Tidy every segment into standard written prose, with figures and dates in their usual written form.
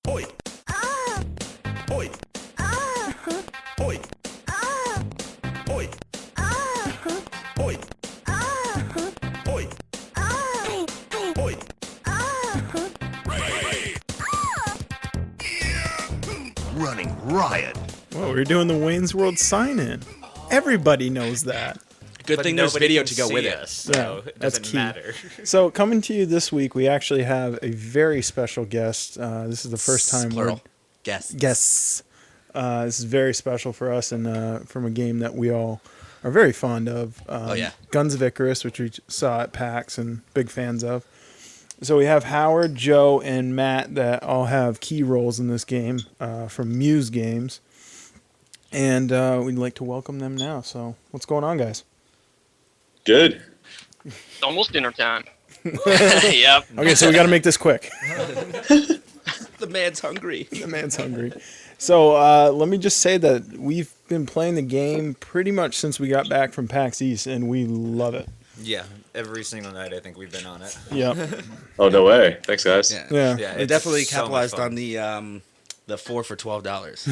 Oi. Ah. Oi. Ah. Oi. Ah. Oi. Ah. Oi. Ah. Oi. Ah. Oi. Running Riot. Well, we're doing the Wayne's World sign-in. Everybody knows that. Good thing there's video to go with it. Us, so Yeah, it that's doesn't key. matter. So coming to you this week, we actually have a very special guest. This is the first time Plural. Guess. guests. This is very special for us and from a game that we all are very fond of. Guns of Icarus, which we saw at PAX and big fans of. So we have Howard, Joe, and Matt that all have key roles in this game from Muse Games. And we'd like to welcome them now. So what's going on, guys? Good. It's almost dinner time. Yep. Okay, so we got to make this quick. The man's hungry. The man's hungry. So let me just say that we've been playing the game pretty much since we got back from PAX East, and we love it. Yeah, every single night I think we've been on it. Yep. Oh, no way. Thanks, guys. Yeah. Yeah, It it's definitely so much capitalized fun. on the 4 for $12.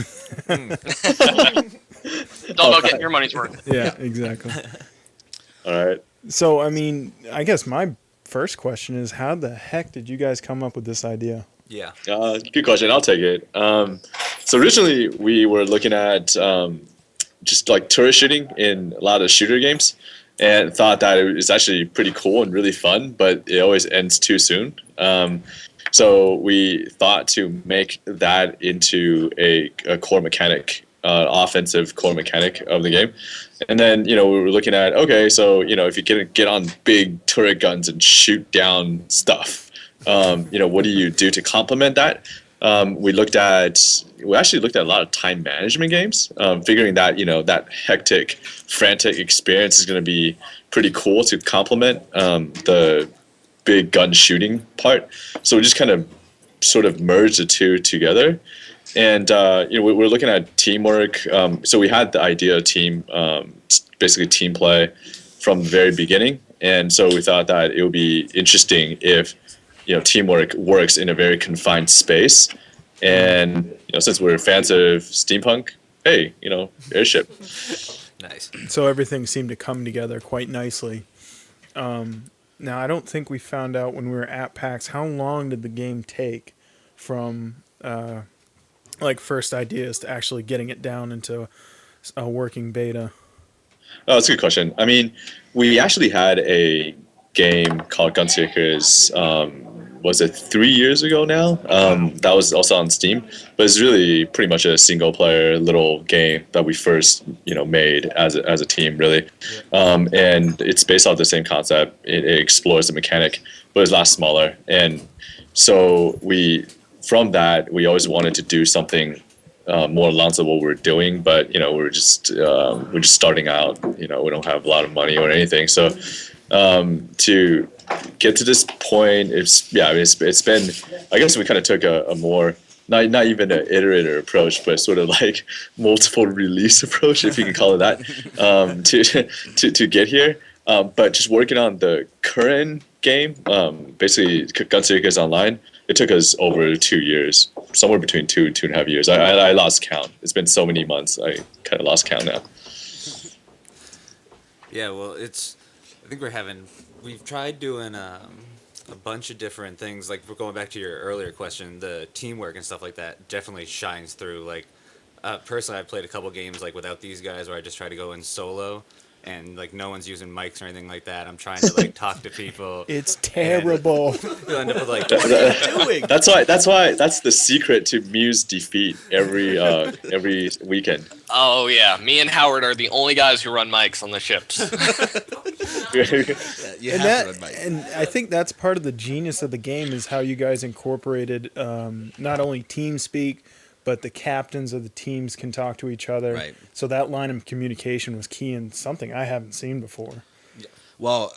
It's all about getting your money's worth. Yeah, exactly. All right. So, I mean, I guess my first question is, how the heck did you guys come up with this idea? Yeah. Good question. I'll take it. So originally we were looking at just like turret shooting in a lot of shooter games and thought that it was actually pretty cool and really fun, but it always ends too soon. So we thought to make that into a core mechanic, offensive core mechanic of the game. And then, we were looking at, okay, so, if you get on big turret guns and shoot down stuff, what do you do to complement that? We actually looked at a lot of time management games, figuring that, that hectic, frantic experience is going to be pretty cool to complement the big gun shooting part. So we just kind of sort of merged the two together. And, we're looking at teamwork. So we had the idea of basically team play from the very beginning. And so we thought that it would be interesting if, teamwork works in a very confined space. And, since we're fans of steampunk, hey, airship. Nice. So everything seemed to come together quite nicely. Now, I don't think we found out when we were at PAX, how long did the game take from first ideas to actually getting it down into a working beta? Oh, that's a good question. I mean, we actually had a game called Gunseekers, was it 3 years ago now? That was also on Steam, but it's really pretty much a single player little game that we first, made as a team, really. And it's based off the same concept. It explores the mechanic, but it's a lot smaller. And so from that, we always wanted to do something more along to what we're doing, but we're just starting out. We don't have a lot of money or anything, so to get to this point, it's been. I guess we kind of took a more not even an iterative approach, but sort of like multiple release approach, if you can call it that, to get here. But just working on the current game, basically Gunseekers Online. It took us over 2 years, somewhere between 2.5 years. I lost count. It's been so many months. I kind of lost count now. Yeah, well, I think we've tried doing a bunch of different things. Like, we're going back to your earlier question, the teamwork and stuff like that definitely shines through. Like, personally, I've played a couple games, like, without these guys where I just try to go in solo. And, like, no one's using mics or anything like that. I'm trying to, like, talk to people. It's terrible. You'll end up with, like, what are you doing? That's the secret to Muse defeat every weekend. Oh yeah, me and Howard are the only guys who run mics on the ships. You And have to run mic. and I think that's part of the genius of the game is how you guys incorporated not only team speak, but the captains of the teams can talk to each other. Right. So that line of communication was key and something I haven't seen before. Well,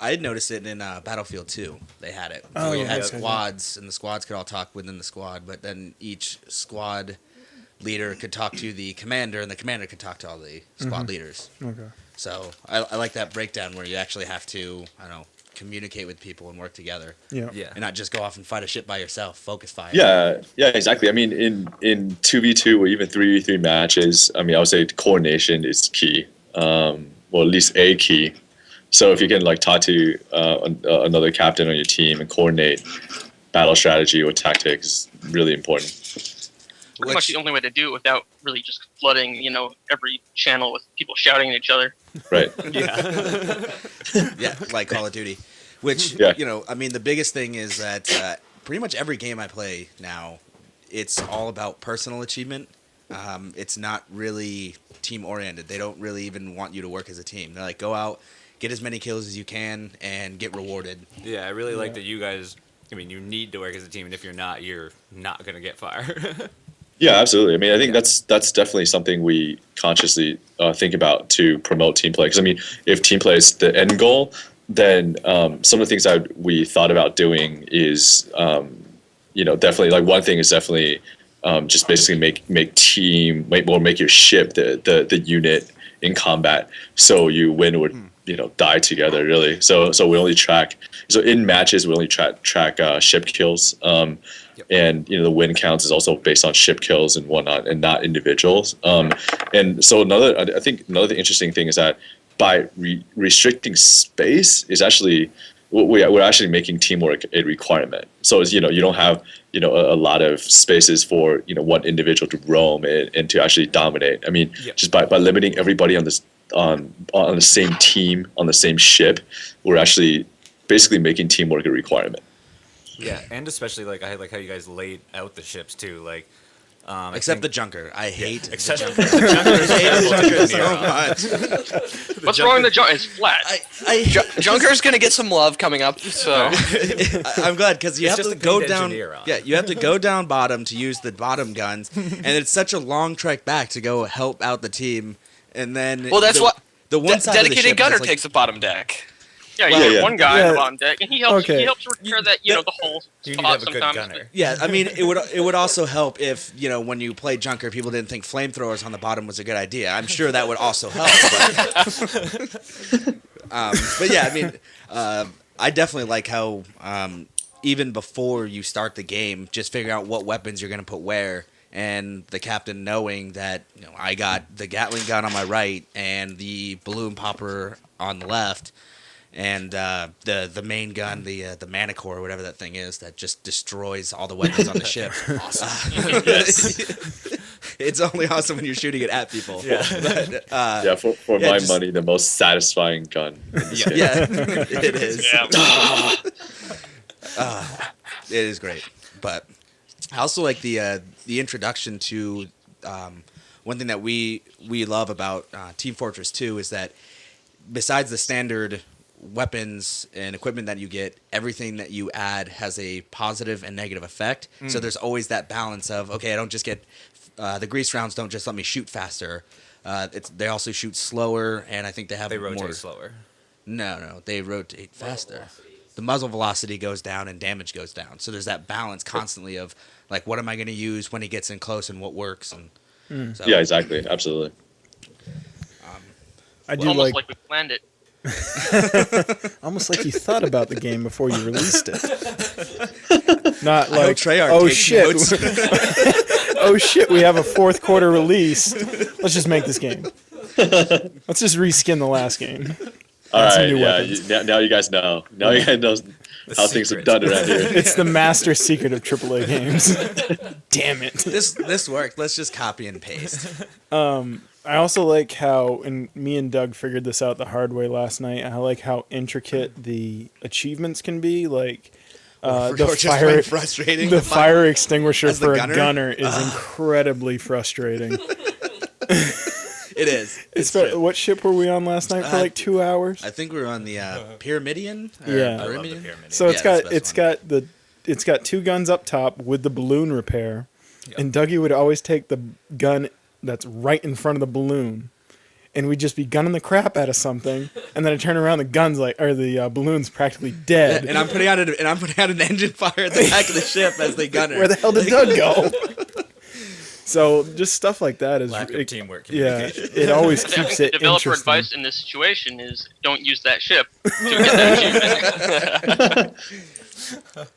I had noticed it in Battlefield 2. They had it. Oh, where you had okay. squads, and the squads could all talk within the squad, but then each squad leader could talk to the commander, and the commander could talk to all the squad leaders. Okay. So I like that breakdown where you actually have to, communicate with people and work together. Yeah. And not just go off and fight a ship by yourself. Focus fire. Yeah, exactly. I mean, in 2v2 or even 3v3 matches, I mean, I would say coordination is key. Well, at least a key. So if you can like talk to another captain on your team and coordinate battle strategy or tactics, really important. Pretty much the only way to do it without really just flooding, every channel with people shouting at each other. Right. Yeah, like Call of Duty. Which, I mean, the biggest thing is that pretty much every game I play now, it's all about personal achievement. It's not really team-oriented. They don't really even want you to work as a team. They're like, go out, get as many kills as you can, and get rewarded. Yeah, I really like that you guys, I mean, you need to work as a team, and if you're not going to get fire. Yeah, absolutely. I mean, I think that's definitely something we consciously think about to promote team play. Because I mean, if team play is the end goal, then some of the things that we thought about doing is, definitely like one thing is definitely just basically make your ship the unit in combat, so you win or die together. Really, so we only track. So in matches, we only track ship kills. And the win counts is also based on ship kills and whatnot, and not individuals. And so another interesting thing is that by restricting space is actually we're actually making teamwork a requirement. So it's, you don't have a lot of spaces for one individual to roam and to actually dominate. I mean, just by limiting everybody on this on the same team on the same ship, we're actually basically making teamwork a requirement. Yeah, and especially I like how you guys laid out the ships too, Except the Junker. I hate the except Junker. the Junker so much. What's wrong with the Junker? It's flat. Junker's gonna get some love coming up, so I'm glad because you It's have just to a go paint down. engineer on. Yeah, you have to go down bottom to use the bottom guns, and it's such a long trek back to go help out the team, and then that's what the one side of the dedicated ship gunner has, like, takes the bottom deck. Yeah, you Well, have yeah. one guy Yeah. on the bottom deck, and he helps. Okay. He helps repair that, the whole You need to spot have a good sometimes. gunner. Yeah, I mean, it would also help if when you play Junker, people didn't think flamethrowers on the bottom was a good idea. I'm sure that would also help. But yeah, I mean, I definitely like how even before you start the game, just figuring out what weapons you're going to put where, and the captain knowing that I got the Gatling gun on my right and the balloon popper on the left. And the main gun, the Manicore, whatever that thing is, that just destroys all the weapons on the ship. Awesome. It's only awesome when you're shooting it at people. Yeah. But, For yeah, my just- money, the most satisfying gun. In this game. yeah, it is. Yeah. It is great. But I also like the introduction to one thing that we love about Team Fortress 2 is that besides the standard weapons and equipment that you get, everything that you add has a positive and negative effect. So there's always that balance of, okay, I don't just get the grease rounds don't just let me shoot faster. They also shoot slower, and I think they have They rotate more. slower. No, they rotate faster. The muzzle velocity goes down and damage goes down. So there's that balance constantly of like, what am I going to use when he gets in close and what works. And so, Yeah, exactly. Absolutely. I do Almost like like we planned it. almost like you thought about the game before you released it. Not I hope like, Treyarch oh takes shit, notes. oh shit, we have a fourth quarter release. Let's just make this game. Let's just reskin the last game. All some right. new Yeah. weapons. Now you guys know. Now you guys know how things are secret. done around here. It's the master secret of AAA games. Damn it. This worked. Let's just copy and paste. I also like how, and me and Doug figured this out the hard way last night. I like how intricate the achievements can be. Like Or the just fire, plain frustrating. the fire extinguisher as the for gunner? a gunner is incredibly frustrating. It is. What ship were we on last night for like 2 hours? I think we were on the Pyramidian. Or Yeah. I love the Pyramidian? pyramid. So Yeah, it's that's got the best it's got two guns up top with the balloon repair, and Dougie would always take the gun that's right in front of the balloon, and we'd just be gunning the crap out of something, and then I turn around, the balloon's practically dead. And I'm putting out an engine fire at the back of the ship as they gunner. Where the hell did Doug go? So just stuff like that is Lack of teamwork, Yeah, communication. it always keeps it Developer interesting. advice in this situation is don't use that ship to get that achievement.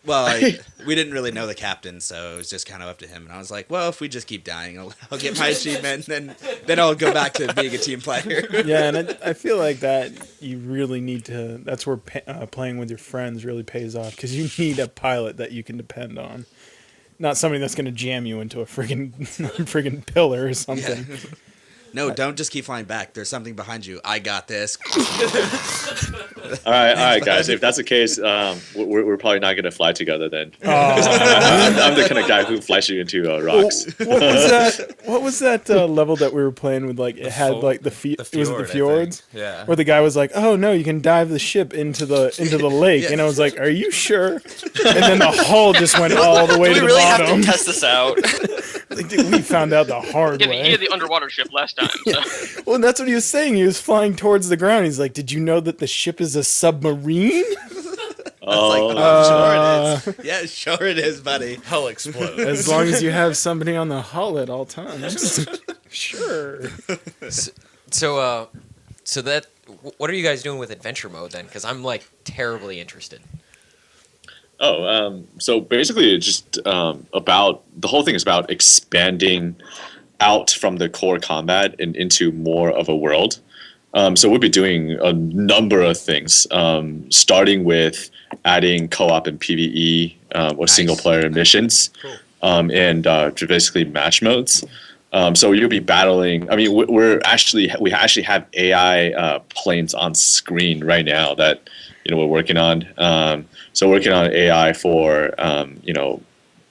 Well, we didn't really know the captain, so it was just kind of up to him. And I was like, well, if we just keep dying, I'll get my achievement, and then I'll go back to being a team player. Yeah, and I feel like that you really need to. That's where playing with your friends really pays off, because you need a pilot that you can depend on, not somebody that's going to jam you into a friggin' pillar or something. Yeah. No, don't just keep flying back. There's something behind you. I got this. All right, guys. If that's the case, we're probably not gonna fly together then. I'm the kind of guy who flies you into rocks. What was that level that we were playing with? Like it had like the fjord, was it the fjords? Yeah. Where the guy was like, "Oh no, you can dive the ship into the lake," Yeah. and I was like, "Are you sure?" And then the hull just went all the way Do to we the really have bottom. to test this out? Like, we found out the hard He way. had the underwater ship last time. So. Well, that's what he was saying. He was flying towards the ground. He's like, "Did you know that the ship is a submarine?" Oh, sure it is. Yeah, sure it is, buddy. Hull explodes. As long as you have somebody on the hull at all times. Sure. So that what are you guys doing with adventure mode then? Because I'm like terribly interested. So basically, it's just about the whole thing is about expanding out from the core combat and into more of a world. So we'll be doing a number of things, starting with adding co-op and PvE or single player missions, and basically match modes. So you'll be battling. I mean, we actually have AI planes on screen right now that we're working on. So working on AI for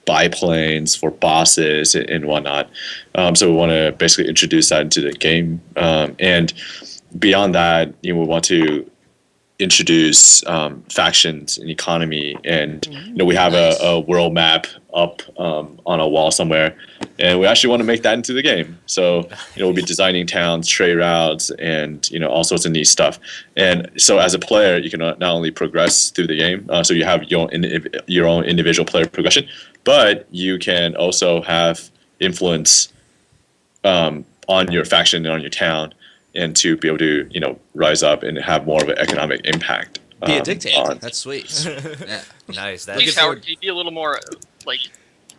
biplanes for bosses and whatnot. So we want to basically introduce that into the game, and beyond that, we want to introduce factions and economy, and we have a world map up on a wall somewhere, and we actually want to make that into the game. So we'll be designing towns, trade routes, and all sorts of neat stuff. And so as a player, you can not only progress through the game, so you have your own individual player progression, but you can also have influence on your faction and on your town, and to be able to rise up and have more of an economic impact. Be a dictator. That's sweet. Yeah. Nice. Please, Howard, can you be a little more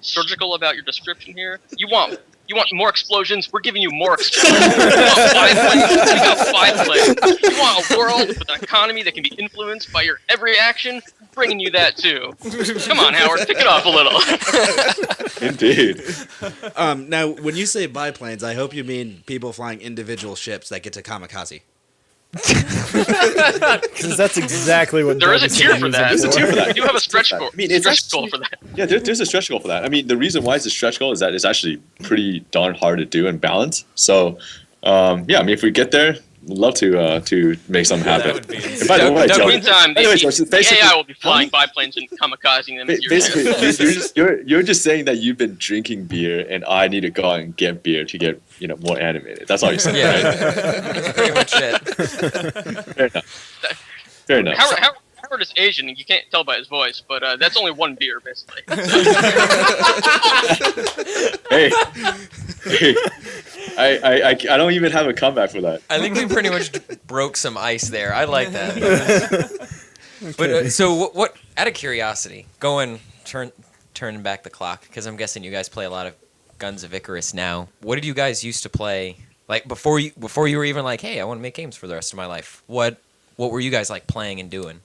surgical about your description here? You want more explosions? We're giving you more explosions. You want 5 planes? We got 5 planes. You want a world with an economy that can be influenced by your every action? We're bringing you that too. Come on, Howard, pick it up a little. Indeed. Now, when you say biplanes, I hope you mean people flying individual ships that get to kamikaze. Because that's exactly what There is a Doug tier said for he was that. There's a tier for that. We do have a stretch goal. I mean, it's stretch actually- goal for that. Yeah, there's a stretch goal for that. I mean, the reason why it's a stretch goal is that it's actually pretty darn hard to do and balance. So, I mean, if we get there, we'd love to make something happen. would be And by the way, In Joe, the meantime, the basically- AI will be flying biplanes and kamikazing them. basically, you're just saying that you've been drinking beer, and I need to go out and get beer to get more animated. That's all you're saying, Yeah, right? that's pretty much it. Fair enough. Fair enough. Howard is Asian, and you can't tell by his voice, but that's only one beer, basically. Hey, I don't even have a comeback for that. I think we pretty much broke some ice there. I like that. But so what? Out of curiosity, turning back the clock, because I'm guessing you guys play a lot of Guns of Icarus now. What did you guys used to play? Like before you were even like, hey, I want to make games for the rest of my life. What were you guys like playing and doing?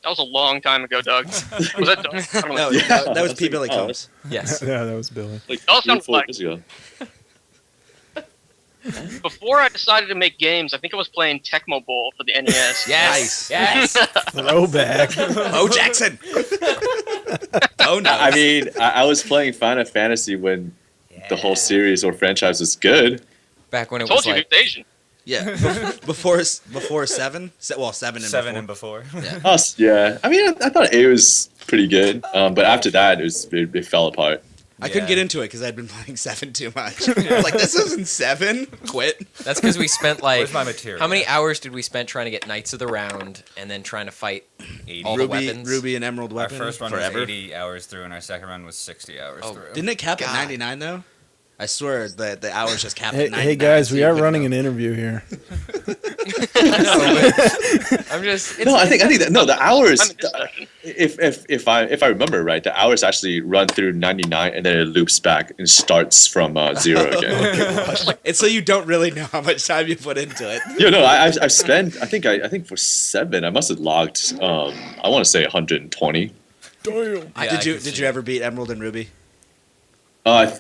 That was a long time ago, Doug. Was that Doug? I don't know. No, that was P. Billy Combs. Yes. Yeah, that was Billy. Like Y'all 3 or sound 4 like- years ago. Before I decided to make games, I think I was playing Tecmo Bowl for the NES. Yes. Nice. Yes. Throwback. Oh, Jackson. Oh no. I mean, I was playing Final Fantasy when the whole series or franchise was good. Back when I it told was you like he was Asian. Yeah. Before 7. Well, 7 and 7 before. and before. Yeah. Yeah. I mean, I thought it was pretty good, but after that, it fell apart. I couldn't get into it because I'd been playing 7 too much. I was like, this isn't 7. Quit. that's because we spent like Where's my material? how many hours did we spend trying to get Knights of the Round and then trying to fight all the weapons? Ruby and Emerald Our weapon. first run forever. was 80 hours through, and our second run was 60 hours Oh, through. Didn't it cap at God. 99 though? I swear that the hours just capped at Hey, 99. hey guys, so we you are couldn't running know. an interview here. I'm just. No, I think that no, the hours. I'm in this session. If I remember right, the hours actually run through 99 and then it loops back and starts from 0 again. And so you don't really know how much time you put into it. You know, I've spent. I think for 7, I must have logged. I want to say 120. Damn. Did you ever beat Emerald and Ruby?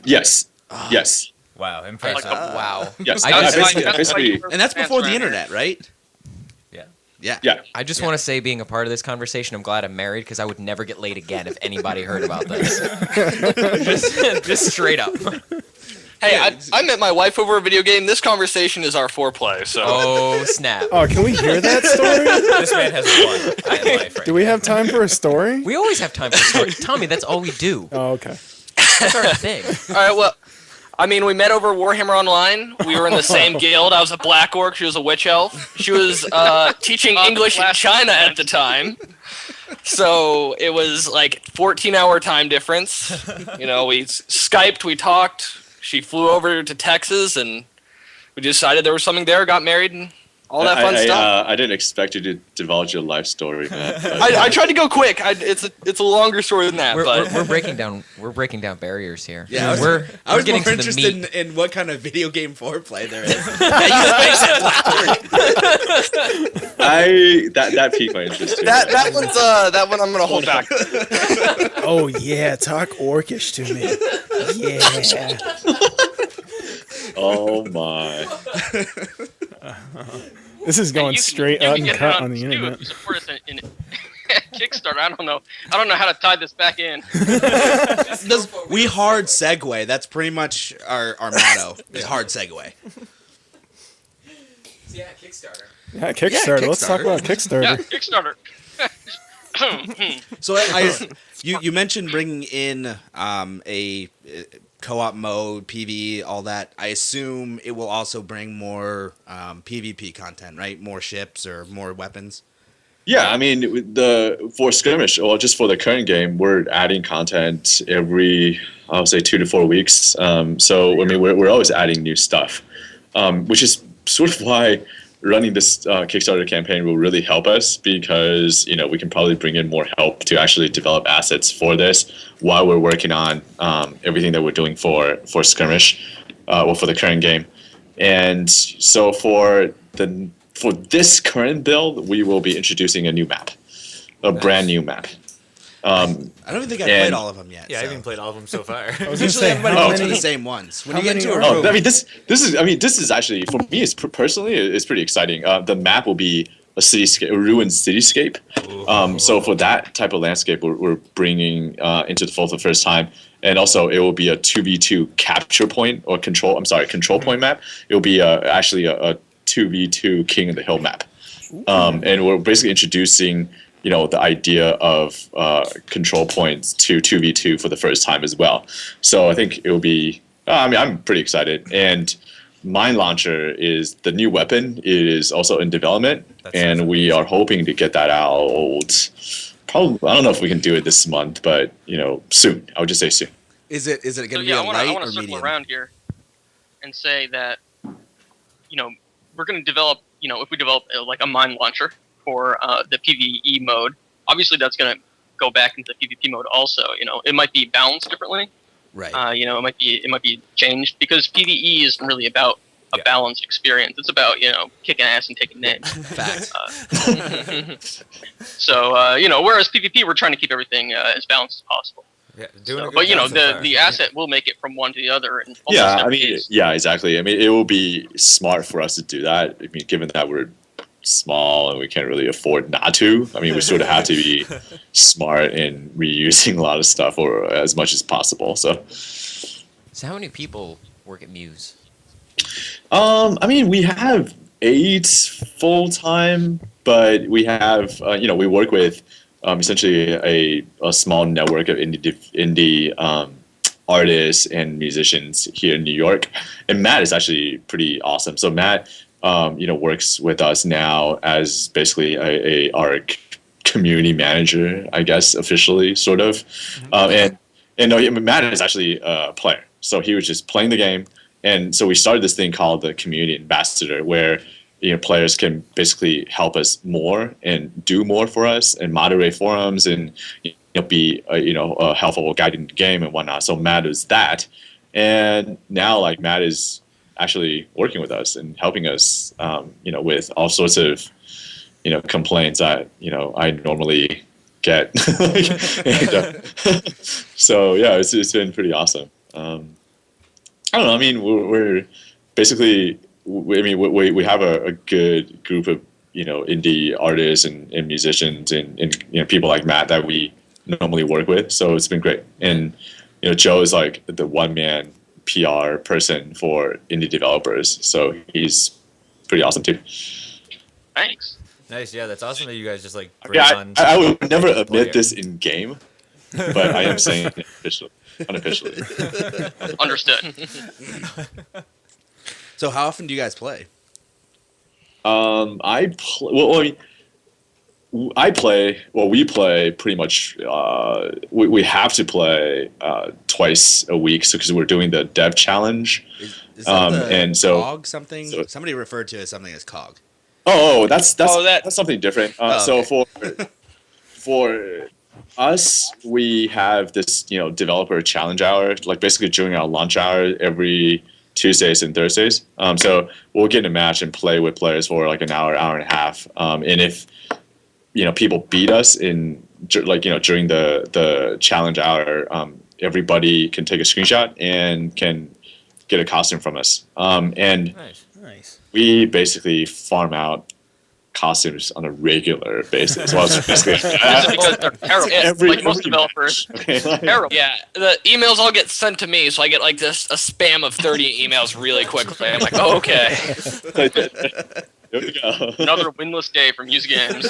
Yes, yes, Wow, impressive. Wow. yes. I I just- basically, And that's before the Fans around internet, right? Yeah. Yeah. yeah. I just want to say, being a part of this conversation, I'm glad I'm married because I would never get laid again if anybody heard about this. just straight up. Hey, I met my wife over a video game. This conversation is our foreplay, so. Oh snap! Oh, can we hear that story? This man has won in life right Do we have time for a story? We always have time for stories. Tommy, that's all we do. Oh, okay. That's our thing. All right, well, I mean, we met over Warhammer Online. We were in the same guild. I was a Black Orc. She was a Witch Elf. She was teaching English in China at the time. So it was like 14-hour time difference. You know, we Skyped, we talked. She flew over to Texas, and we decided there was something there, got married, and all that fun stuff. I didn't expect you to divulge your life story, man. I tried to go quick. It's a longer story than that, but We're breaking down barriers here. Yeah, we're I was getting more to the interested meat. in what kind of video game foreplay there is. That piqued my interest too. that one I'm gonna hold back. Oh yeah, talk Orcish to me. Yeah. Oh my. This is going straight you can uncut get it on the Steam internet. if you support us in Kickstarter. I don't know how to tie this back in. We hard segue. That's pretty much our motto. Is hard segue. Yeah, Kickstarter. Yeah, Kickstarter. Let's talk about Kickstarter. Yeah, Kickstarter. So you mentioned bringing in a co-op mode, PvE, all that. I assume it will also bring more PvP content, right? More ships or more weapons. Yeah, I mean, for skirmish or just for the current game, we're adding content every, I would say, 2 to 4 weeks. So I mean, we're always adding new stuff, which is sort of why running this Kickstarter campaign will really help us, because we can probably bring in more help to actually develop assets for this while we're working on everything that we're doing for skirmish, or for the current game. And so for this current build, we will be introducing a new map, a brand new map. I don't think I've played all of them yet. Yeah, I so. haven't played all of them so far. I was gonna Usually say, everybody how goes to many- the same ones. When how you get many into a are- room, I mean, this is actually, for me, personally, it's pretty exciting. The map will be a cityscape, a ruined cityscape. So for that type of landscape, we're bringing into the fold for the first time. And also, it will be a 2v2 capture point or control point map. It will be actually a 2v2 King of the Hill map. And we're basically introducing the idea of control points to 2v2 for the first time as well. So I think it will be, I'm pretty excited. And Mine Launcher is the new weapon. It is also in development, and we are hoping to get that out. Probably, I don't know if we can do it this month, but soon. I would just say soon. is it So going to be yeah, a I light want or to circle medium? around here and say that we're going to develop if we develop like a mine launcher for the PvE mode, obviously that's going to go back into the PvP mode also. It might be balanced differently. Right. It might be changed, because PvE isn't really about a balanced experience. It's about kicking ass and taking names. Facts. So whereas PvP, we're trying to keep everything as balanced as possible. Yeah, doing a So, good but job so far. the asset will make it from one to the other. In almost Yeah, I every mean, case. yeah, exactly. I mean, it will be smart for us to do that. I mean, given that we're small and we can't really afford not to. I mean, we sort of have to be smart in reusing a lot of stuff or as much as possible. So how many people work at Muse? I mean, we have 8 full time, but we have we work with essentially a small network of indie artists and musicians here in New York. And Matt is actually pretty awesome. So Matt, works with us now as basically our community manager, I guess, officially, sort of. And Matt is actually a player. So he was just playing the game, and so we started this thing called the community ambassador, where players can basically help us more and do more for us and moderate forums and be a helpful guiding the game and whatnot. So Matt is that, and now like Matt is actually working with us and helping us, with all sorts of complaints that I normally get. And, so yeah, it's been pretty awesome. I don't know. I mean, we're basically. We have a good group of indie artists and musicians and people like Matt that we normally work with. So it's been great. And Joe is like the one man PR person for indie developers. So he's pretty awesome too. Thanks. Nice, yeah, that's awesome that you guys just like bring on. I would never admit this in game, but I am saying it unofficially. Understood. So how often do you guys play? We play pretty much. We have to play twice a week, because we're doing the dev challenge. Is that the and so COG something? Somebody referred to it as something as COG. That's something different. So for us, we have this developer challenge hour, like basically during our launch hour every Tuesdays and Thursdays. So we'll get in a match and play with players for like an hour and a half. And if people beat us during the challenge hour, everybody can take a screenshot and can get a costume from us. And Nice. we basically farm out costumes on a regular basis. Well, it's basically Because they're terrible. Like most developers. Terrible. Yeah, the emails all get sent to me, so I get like a spam of 30 emails really quickly. I'm like, oh, okay. There we go. Another winless day for Muse Games.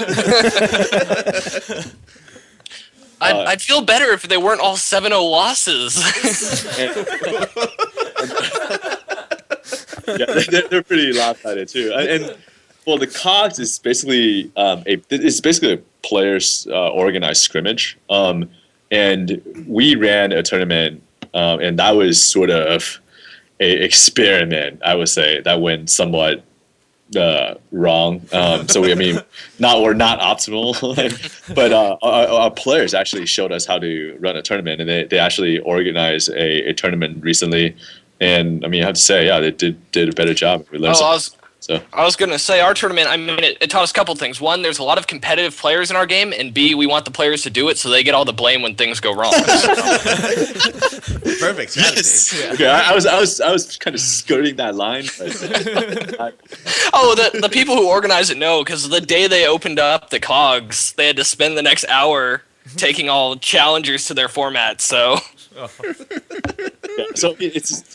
I'd feel better if they weren't all 7-0 losses. Yeah, they're pretty lopsided too. And well, the COGS is basically a players organized scrimmage. And we ran a tournament, and that was sort of a experiment, I would say, that went somewhat wrong. So we're not optimal, but our players actually showed us how to run a tournament, and they actually organized a tournament recently. And I have to say, yeah, they did a better job. We learned I was going to say, our tournament, it taught us a couple things. One, there's a lot of competitive players in our game, and B, we want the players to do it so they get all the blame when things go wrong. Perfect strategy. Yeah. Okay, I was kind of skirting that line. But the people who organize it know, because the day they opened up the COGS, they had to spend the next hour taking all challengers to their format, so... Yeah, so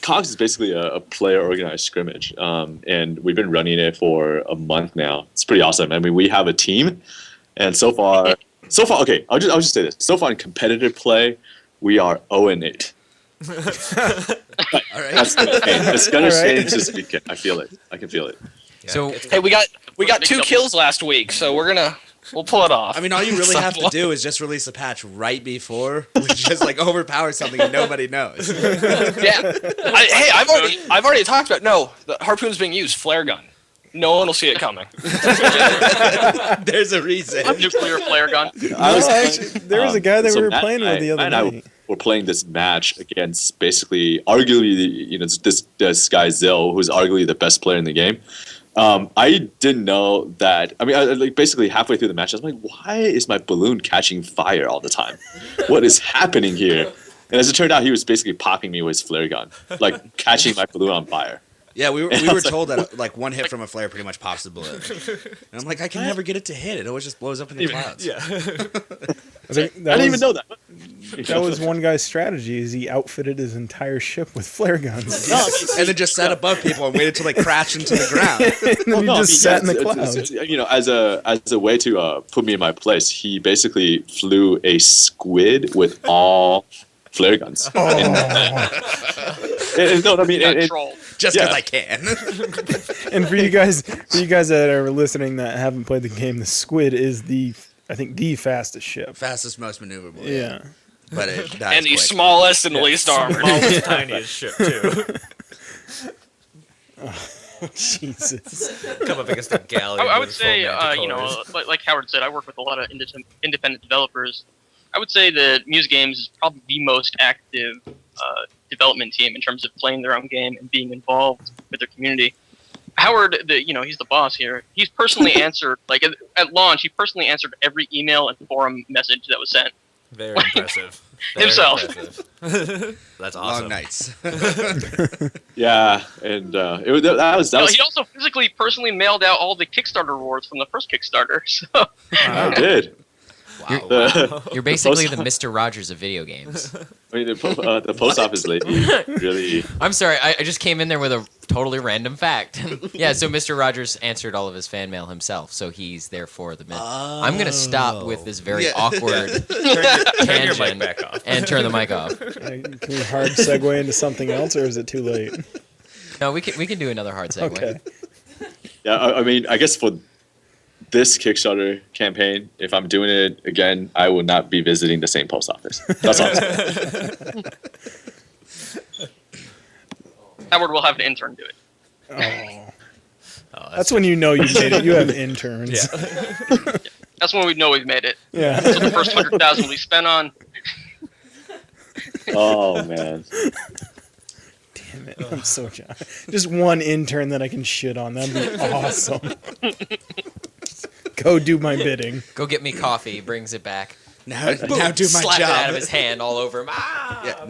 COGS is basically a player organized scrimmage, and we've been running it for a month now. It's pretty awesome. We have a team, and so far, okay, I'll just say this. So far in competitive play, we are 0-8. All right. It's gonna change this weekend. I feel it. I can feel it. Yeah. So Hey, we got 2 kills last week, so we'll pull it off. All you really have to do is just release a patch right before, which just overpowers something and nobody knows. Yeah. I've already talked about. No, the harpoon's being used. Flare gun. No one will see it coming. There's a reason. Nuclear flare gun. There was a guy that we were playing with the other night. We're playing this match against basically, arguably, this guy Zill, who's arguably the best player in the game. I didn't know that. Basically halfway through the match, I was like, why is my balloon catching fire all the time? What is happening here? And as it turned out, he was basically popping me with his flare gun, like catching my balloon on fire. Yeah, we were told that one hit from a flare pretty much pops the balloon. And I'm like, I can never get it to hit. It always just blows up in the clouds. Yeah. I didn't even know that. That was one guy's strategy. Is he outfitted his entire ship with flare guns, And then just sat above people and waited till they crashed into the ground. and then he just sat in the clouds. As a way to put me in my place, he basically flew a squid with all flare guns. Just because I can. And for you guys that are listening that haven't played the game, the squid is the fastest ship. Fastest, most maneuverable. Yeah. but it dies And the quick. smallest and least armored. Smallest, tiniest ship too. Jesus. Come up against a galleon. I would with say, full manticores. like Howard said, I work with a lot of independent developers. I would say that Muse Games is probably the most active development team in terms of playing their own game and being involved with their community. Howard, he's the boss here. He's personally answered, like at launch, he personally answered every email and forum message that was sent. Very impressive. Very Himself. impressive. That's awesome. Long nights. Yeah, and that was He also physically, personally mailed out all the Kickstarter rewards from the first Kickstarter. So I did. Wow. You're basically the Mr. Rogers of video games. I mean, the post office lady really. I'm sorry, I just came in there with a totally random fact. Yeah, so Mr. Rogers answered all of his fan mail himself, so he's therefore the myth. I'm going to stop with this very awkward Turn your mic tangent back off. and turn the mic off. Can we hard segue into something else, or is it too late? No, we can do another hard segue. Okay. Yeah, I mean, I guess for this Kickstarter campaign, if I'm doing it again, I will not be visiting the same post office. That's all I'm saying. Howard will have an intern do it. Oh. That's when you know you made it. You have interns. That's when we know we've made it. Yeah. So the first 100,000 we spent on. Oh man. Damn it. I'm so jealous. Just one intern that I can shit on. That'd be awesome. Go do my bidding. Go get me coffee, brings it back. Now do my Slap job. it out of his hand all over him. Ah, Yeah,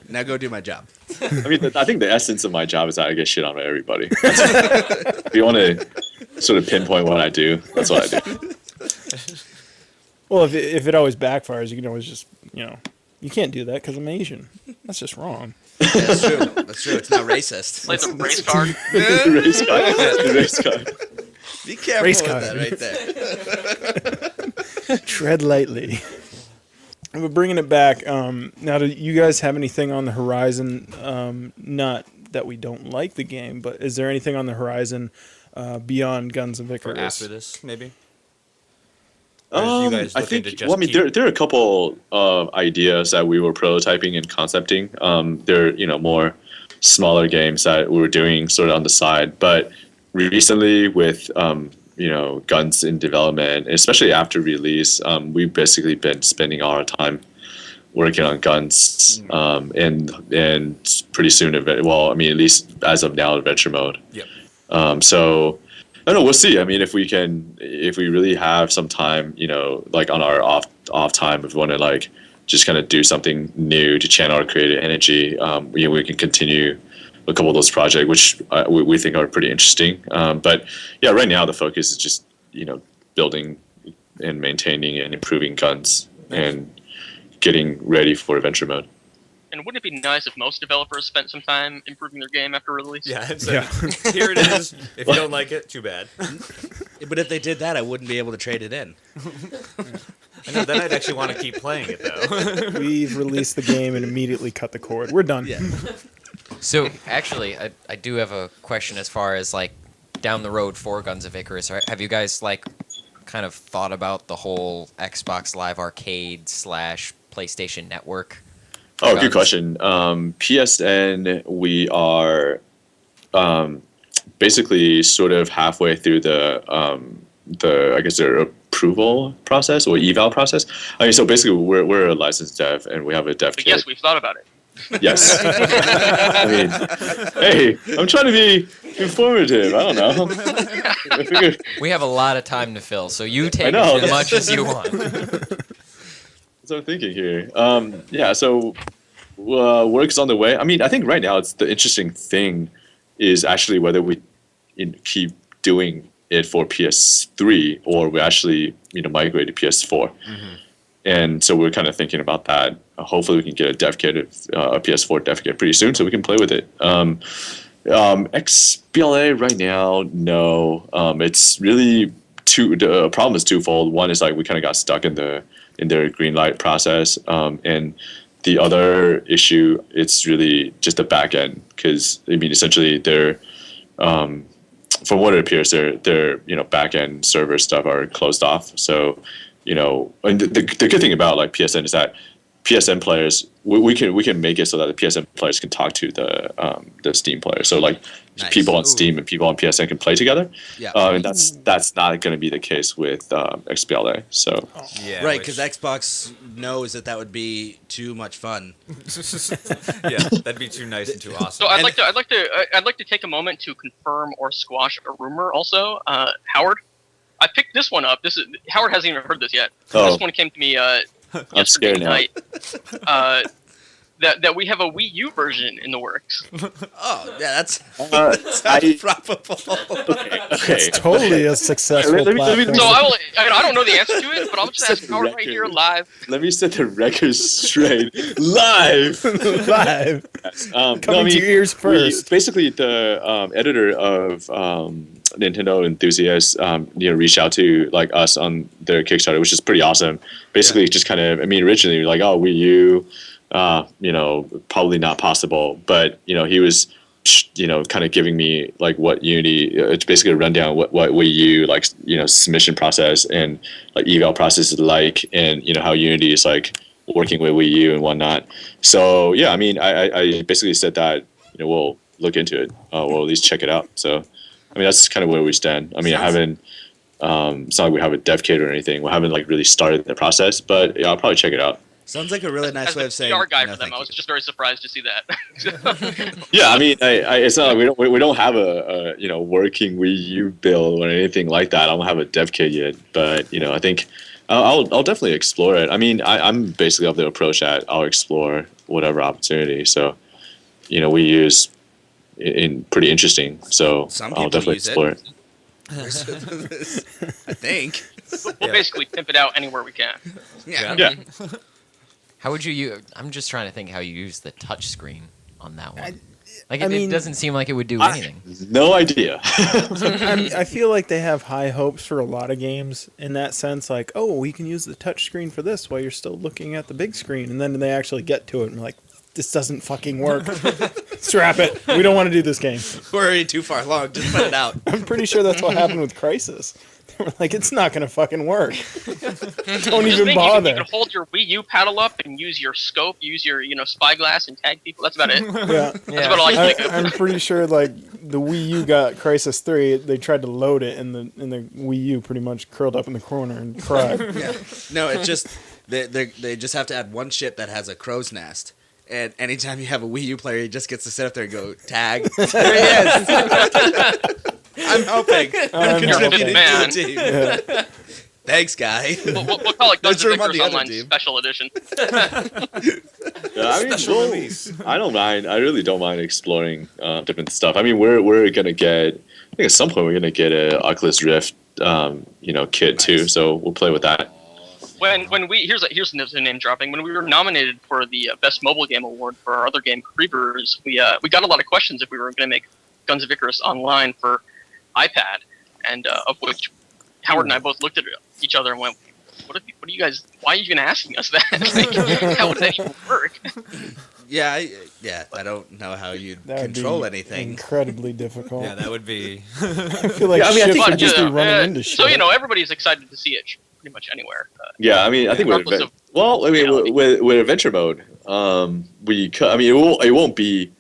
now go do my job. I mean, I think the essence of my job is that I get shit on by everybody. If you want to sort of pinpoint what I do, that's what I do. Well, if it always backfires, you can always just, you can't do that because I'm Asian. That's just wrong. That's true. That's true. It's not racist. Play the race card. The race card. The race card. Be careful Race with card. that right there. Tread lightly. But bringing it back, now do you guys have anything on the horizon? Not that we don't like the game, but is there anything on the horizon beyond Guns of For Icarus? after this, maybe. Or is you guys I looking think. to just Well, I mean, keep- there are a couple of ideas that we were prototyping and concepting. They're more smaller games that we were doing sort of on the side, but recently with guns in development, especially after release, we've basically been spending all our time working on guns, and pretty soon, at least as of now, adventure mode. Yep. So I don't know, we'll see. I mean, if we really have some time, like on our off time, if we want to like just kind of do something new to channel our creative energy, we can continue a couple of those projects, which we think are pretty interesting. But yeah, right now the focus is just building and maintaining and improving guns and getting ready for adventure mode. And wouldn't it be nice if most developers spent some time improving their game after release? Yeah, here it is. If you don't like it, too bad. But if they did that, I wouldn't be able to trade it in. I know, then I'd actually want to keep playing it, though. We've released the game and immediately cut the cord. We're done. Yeah. So, actually, I do have a question as far as, like, down the road for Guns of Icarus. Have you guys, like, kind of thought about the whole Xbox Live Arcade / PlayStation Network? Oh, good question. PSN, we are basically sort of halfway through the I guess their approval process or eval process. I mean, so basically we're a licensed dev and we have a dev But kit. yes, we've thought about it. Yes. I mean, hey, I'm trying to be informative. I don't know. I figure, We have a lot of time to fill, so you take know. as much as you want. that's what I'm thinking here. Yeah, so work's on the way. I mean, I think right now it's the interesting thing is actually whether we keep doing it for PS3 or we actually migrate to PS4. Mm-hmm. And so we're kind of thinking about that. Hopefully we can get a dev kit, a PS4 dev kit pretty soon so we can play with it. XBLA right now, no. It's really the problem is twofold. One is like we kind of got stuck in their green light process. And the other issue, it's really just the back end because I mean essentially they're from what it appears their back end server stuff are closed off. So and the good thing about like PSN is that PSN players, we can make it so that the PSN players can talk to the Steam players. So like people on Steam and people on PSN can play together. Yeah. And that's not going to be the case with XBLA. So Yeah, Right, because Xbox knows that would be too much fun. yeah, that'd be too nice and too awesome. So I'd like to take a moment to confirm or squash a rumor. Also, Howard, I picked this one up. Howard hasn't even heard this yet. Oh. This one came to me I'm yesterday scared now. night. That we have a Wii U version in the works. Oh, yeah, that's I- probable. Okay. Totally a successful Let me- platform. So I don't know the answer to it, but I'll just ask Howard right here live. Let me set the record straight. Live. Live. Coming to your ears first. Basically, the editor of Nintendo Enthusiasts, reached out to like us on their Kickstarter, which is pretty awesome. Basically, just kind of, originally we were like, oh, Wii U, probably not possible, but he was, kind of giving me like what Unity, it's basically a rundown what Wii U like, submission process and like eval process is like, and how Unity is like working with Wii U and whatnot. So yeah, I basically said that we'll look into it. We'll at least check it out. So that's kind of where we stand. I haven't. It's not like we have a dev kit or anything. We haven't like really started the process, but yeah, I'll probably check it out. Sounds like a really nice As way the of saying. PR guy no, for them, thank I was you. just very surprised to see that. Yeah, it's not like we don't have a working Wii U build or anything like that. I don't have a dev kit yet, but I think I'll definitely explore it. I'm basically of the approach that I'll explore whatever opportunity. So Wii U is in pretty interesting. So Some I'll people definitely use explore it. I think. We'll basically pimp it out anywhere we can. Yeah. Yeah. How would you use? I'm just trying to think how you use the touch screen on that one. I It mean- doesn't seem like it would do anything. No idea. I feel like they have high hopes for a lot of games in that sense. Like, oh, we can use the touch screen for this while you're still looking at the big screen, and then they actually get to it and like, this doesn't fucking work. Scrap it. We don't want to do this game. We're already too far along. Just put it out. I'm pretty sure that's what happened with Crisis. They were like, it's not gonna fucking work. Don't Just even think bother. You can hold your Wii U paddle up and use your scope, use your spyglass and tag people. That's about it. Yeah. That's about all I can think of. I'm pretty sure like the Wii U got Crisis 3. They tried to load it, and the Wii U pretty much curled up in the corner and cried. Yeah. No, it's just they just have to add one ship that has a crow's nest. And anytime you have a Wii U player, he just gets to sit up there and go, tag. There he is. I'm helping. I'm contributing man. to the team. Yeah. Thanks, guy. We'll call it Guns There's N' room on Vickers the other Online team. Special Edition. Yeah, Special release. I don't mind. I really don't mind exploring different stuff. We're gonna get. I think at some point we're gonna get a Oculus Rift, kit too. So we'll play with that. When we here's the name dropping. When we were nominated for the Best Mobile Game Award for our other game, Creepers, we got a lot of questions if we were going to make Guns of Icarus online for iPad, and of which Howard and I both looked at each other and went, "What are you guys? Why are you even asking us that? Like, how would that even work?" Yeah, I don't know how you'd That would control be anything. incredibly difficult. Yeah, that would be. I feel like I shit think- would just be running into shit. So everybody's excited to see it pretty much anywhere. Yeah, I think with Regardless of with adventure mode, we could. It won't be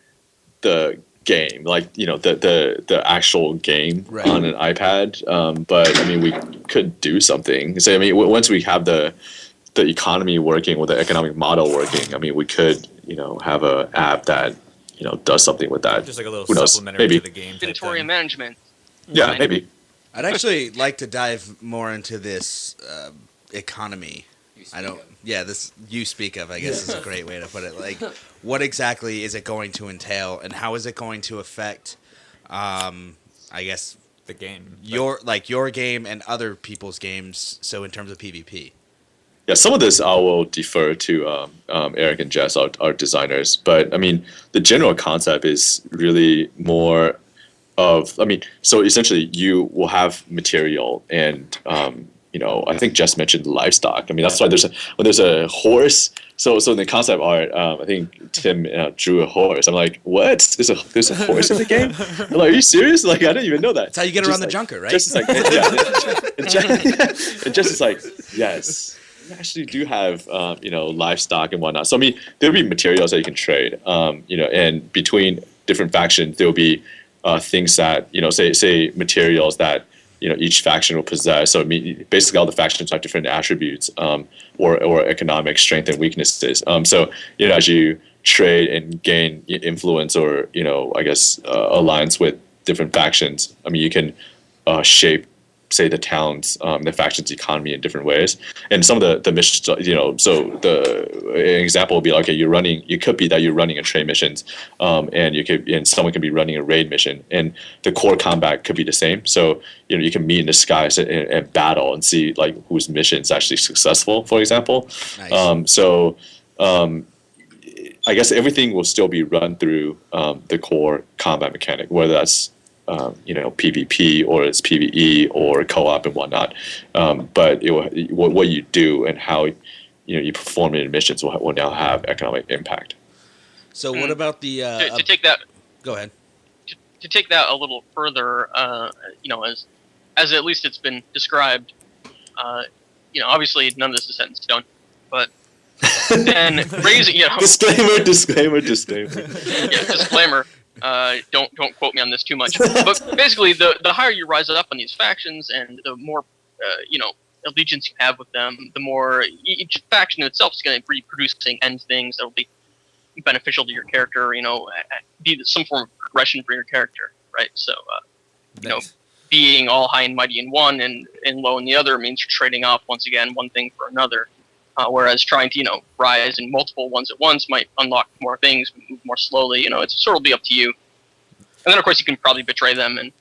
the game, like the actual game Right. on an iPad. But we could do something. So once we have the economy working or the economic model working, we could have a app that does something with that. Just like a little Who knows? supplementary Maybe. to the game. type inventory thing. management. Yeah, maybe. I'd actually like to dive more into this economy. This you speak of, I guess, is a great way to put it. Like, what exactly is it going to entail, and how is it going to affect, I guess, The game. your game and other people's games? So in terms of PvP. Yeah, some of this I will defer to Eric and Jess, our designers. But the general concept is really more of, so essentially you will have material and, I think Jess mentioned livestock. That's why there's a horse. So in the concept art, I think Tim drew a horse. I'm like, what? There's a horse in the game? I'm like, are you serious? Like, I didn't even know that. That's how you get around the junker, right? Jess is like, yeah. And Jess is like, yes. we actually do have livestock and whatnot. So I mean, there'll be materials that you can trade. And between different factions, there'll be things that say materials that each faction will possess. So I mean, basically, all the factions have different attributes or economic strength and weaknesses. So as you trade and gain influence or alliance with different factions, I mean, you can shape, say, the town's the faction's economy in different ways. And some of the missions, so an example would be like, okay, it could be that you're running a trade missions, and someone could be running a raid mission, and the core combat could be the same. So you can meet in the skies and battle and see like whose mission is actually successful, for example. Nice. I guess everything will still be run through the core combat mechanic, whether that's PvP or it's PvE or co-op and whatnot. But what you do and how you perform in missions will now have economic impact. So what about the to take that? Go ahead. To take that a little further, as at least it's been described, obviously none of this is set in stone, but then raising, disclaimer. Yeah, disclaimer. Don't quote me on this too much. But basically, the higher you rise up on these factions, and the more allegiance you have with them, the more each faction itself is going to be producing end things that will be beneficial to your character. Be some form of progression for your character, right? So, Nice. Being all high and mighty in one and low in the other means you're trading off once again one thing for another. Whereas trying to, rise in multiple ones at once might unlock more things, move more slowly. It sort of be up to you. And then, of course, you can probably betray them and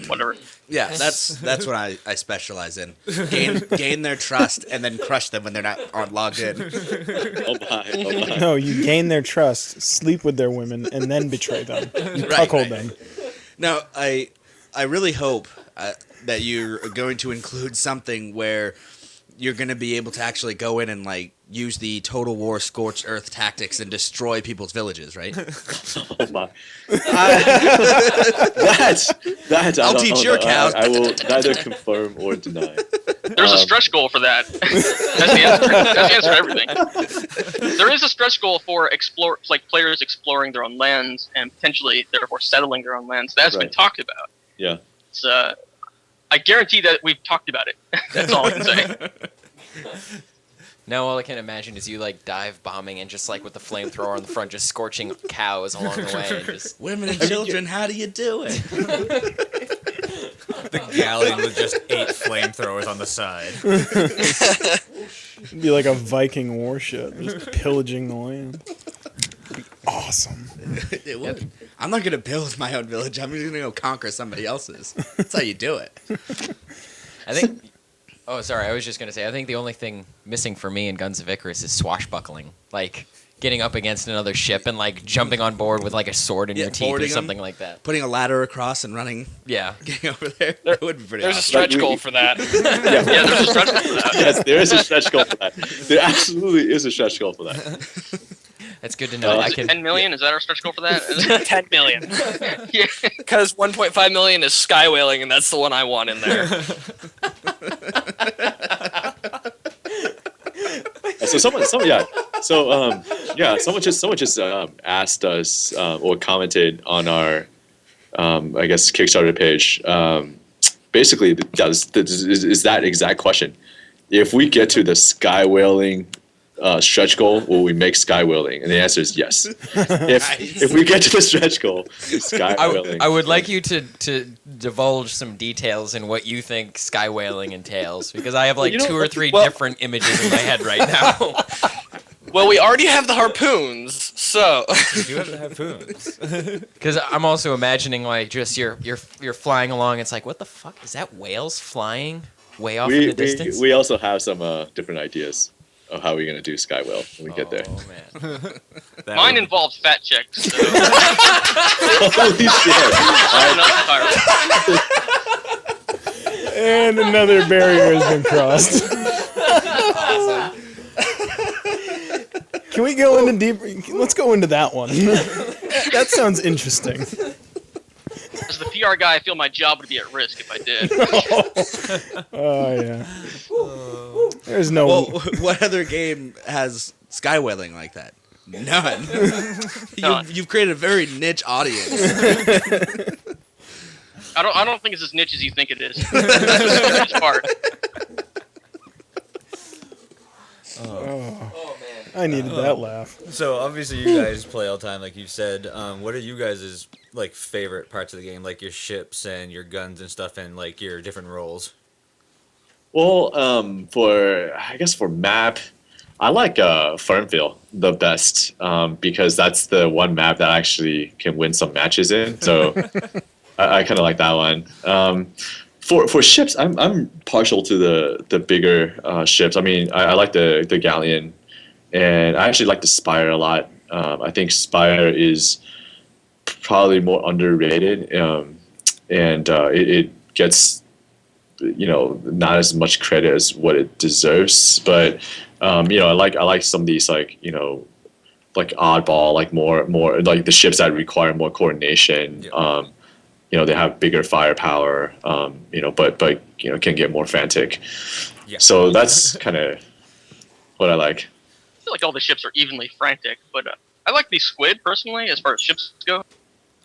whatever. Yeah, that's what I specialize in. Gain their trust and then crush them when they're aren't logged in. Oh my. No, you gain their trust, sleep with their women, and then betray them. You cuckold them. Now, I really hope that you're going to include something where you're going to be able to actually go in and like use the Total War Scorched Earth tactics and destroy people's villages, right? Oh my! That's I'll teach your cows. I will neither confirm or deny. There's a stretch goal for that. That's the answer. That's the answer to everything. There is a stretch goal for players exploring their own lands and potentially, therefore, settling their own lands. That's been talked about. Yeah. It's I guarantee that we've talked about it. That's all I can say. Now all I can imagine is you like dive bombing and just like with the flamethrower on the front, just scorching cows along the way. And just women and children, how do you do it? The galleon with just 8 flamethrowers on the side. It'd be like a Viking warship, just pillaging the land. It'd be awesome. It would. I'm not gonna build my own village. I'm just gonna go conquer somebody else's. That's how you do it. I think. Oh, sorry. I was just gonna say. I think the only thing missing for me in Guns of Icarus is swashbuckling, like getting up against another ship and like jumping on board with like a sword in your teeth or something like that. Putting a ladder across and running. Yeah, getting over there. That would be pretty. There's awesome. a stretch goal for that. Yeah, there's a stretch goal for that. Yes, there is a stretch goal for that. There absolutely is a stretch goal for that. That's good to know. I can. 10 million? Is that our stretch goal for that? 10 million. Yeah. Because 1.5 million is sky whaling, and that's the one I want in there. So someone just asked us or commented on our Kickstarter page. Basically, is that exact question. If we get to the sky whaling stretch goal, will we make sky whaling? And the answer is yes. If we get to the stretch goal, sky whaling. I would like you to divulge some details in what you think sky whaling entails, because I have like 2 or 3 different images in my head right now. Well, we already have the harpoons, so We do have the harpoons. Because I'm also imagining like just you're flying along. It's like, what the fuck is that? Whales flying way off in the distance? We also have some different ideas of how we're gonna do sky whale when we get there. Oh man. Mine involves fat chicks. So. Holy shit! And another barrier has been crossed. Can we go into deeper? Let's go into that one. That sounds interesting. As the PR guy, I feel my job would be at risk if I did. Oh yeah. There's no. Well, what other game has skywhaling like that? None. You've created a very niche audience. I don't think it's as niche as you think it is. That's the scariest part. Oh man, I needed that laugh. So obviously you guys play all the time, like you said. What are you guys' like favorite parts of the game, like your ships and your guns and stuff, and like your different roles? Well, for map, I like Fernville the best because that's the one map that I actually can win some matches in. So I kind of like that one. For ships, I'm partial to the bigger ships. I mean, I like the galleon, and I actually like the Spire a lot. I think Spire is probably more underrated, and it gets not as much credit as what it deserves. But I like some of these like oddball, like more like the ships that require more coordination. Yep. They have bigger firepower, but can get more frantic. Yeah. So that's kind of what I like. I feel like all the ships are evenly frantic, but I like the squid personally as far as ships go.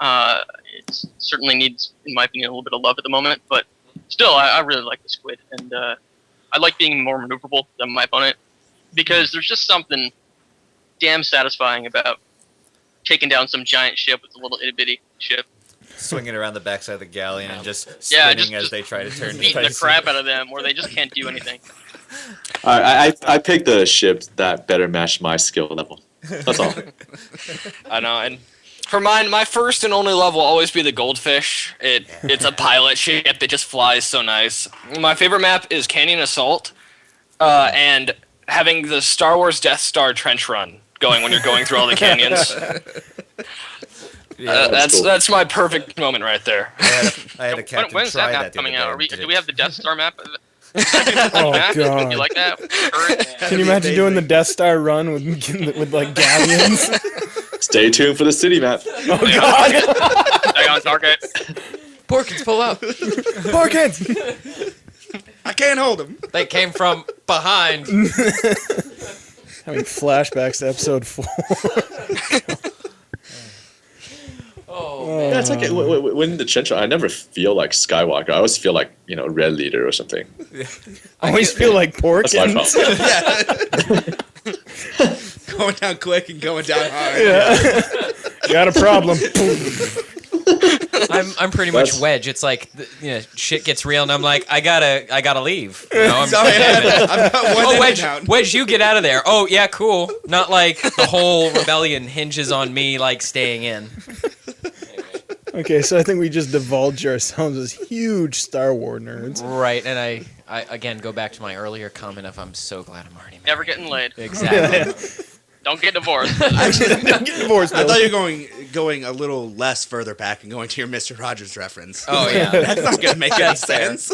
It certainly needs, in my opinion, a little bit of love at the moment, but still, I really like the squid, and I like being more maneuverable than my opponent because there's just something damn satisfying about taking down some giant ship with a little itty bitty ship. Swinging around the backside of the galleon and just spinning as they try to turn. Beating the crap out of them, where they just can't do anything. I picked the ship that better match my skill level. That's all. I know, and for mine, my first and only level will always be the goldfish. It's a pilot ship that just flies so nice. My favorite map is Canyon Assault, and having the Star Wars Death Star trench run going when you're going through all the canyons. Yeah, that's my perfect moment right there. I had a captain when's try that map coming out? Do we have the Death Star map? Oh God! God! You like that? Can you imagine doing the Death Star run with like galleons? Stay tuned for the city map. Oh God! Stay on target. Porkins, pull up. Porkins! I can't hold him. They came from behind. Having flashbacks to episode 4. Yeah, it's like when the trench run, I never feel like Skywalker. I always feel like Red Leader or something. I always feel like Porkins. Yeah. Going down quick and going down hard. Yeah. Got a problem. I'm pretty much Wedge. It's like shit gets real, and I'm like, I gotta leave. I'm not one Wedge, you get out of there. Oh yeah, cool. Not like the whole rebellion hinges on me like staying in. Okay, so I think we just divulged ourselves as huge Star Wars nerds. Right, and I again go back to my earlier comment of I'm so glad I'm already married. Never getting laid. Exactly. Don't get divorced. Actually, Don't get divorced, I Bill. thought you were going a little less further back and going to your Mr. Rogers reference. Oh yeah, that's not gonna make any sense.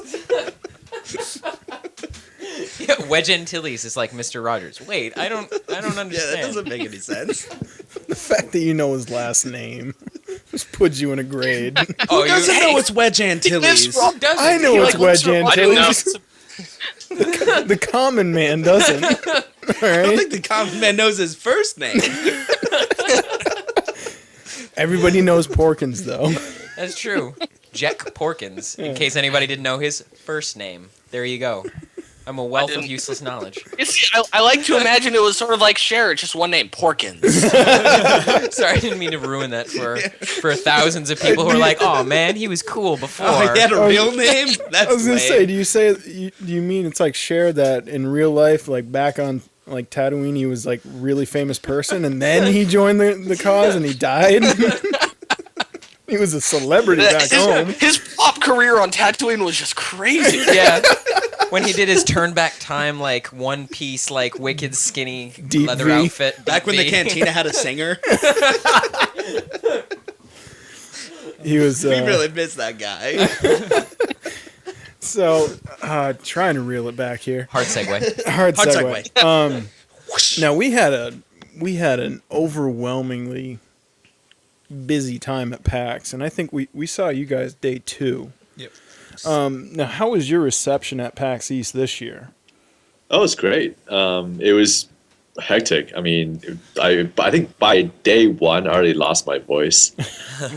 Yeah, Wedge Antilles is like Mr. Rogers. Wait, I don't understand. Yeah, that doesn't make any sense. The fact that you know his last name just puts you in a grade. Who doesn't know it's Wedge Antilles? I know it's Wedge Antilles. know. The common man doesn't. All I don't right. think the common man knows his first name. Everybody knows Porkins, though. That's true. Jack Porkins, in case anybody didn't know his first name. There you go. I'm a wealth of useless knowledge. I like to imagine it was sort of like Cher, just one name, Porkins. Sorry, I didn't mean to ruin that for thousands of people who are like, oh man, he was cool before. Oh, he had a real name? That's I was gonna lame. say, do you mean it's like Cher that in real life, like back on like Tatooine, he was like really famous person, and then he joined the cause and he died? He was a celebrity back home. His pop career on Tatooine was just crazy. Yeah. When he did his turn back time, like one piece, like wicked skinny Deep leather V. outfit. Back when the V. cantina had a singer. He was. We really miss that guy. So, trying to reel it back here. Hard segue. Hard Hard segue. Now we had an overwhelmingly busy time at PAX, and I think we saw you guys day 2. Yep. Now, how was your reception at PAX East this year? Oh, it was great. It was hectic. I mean, I think by day one I already lost my voice.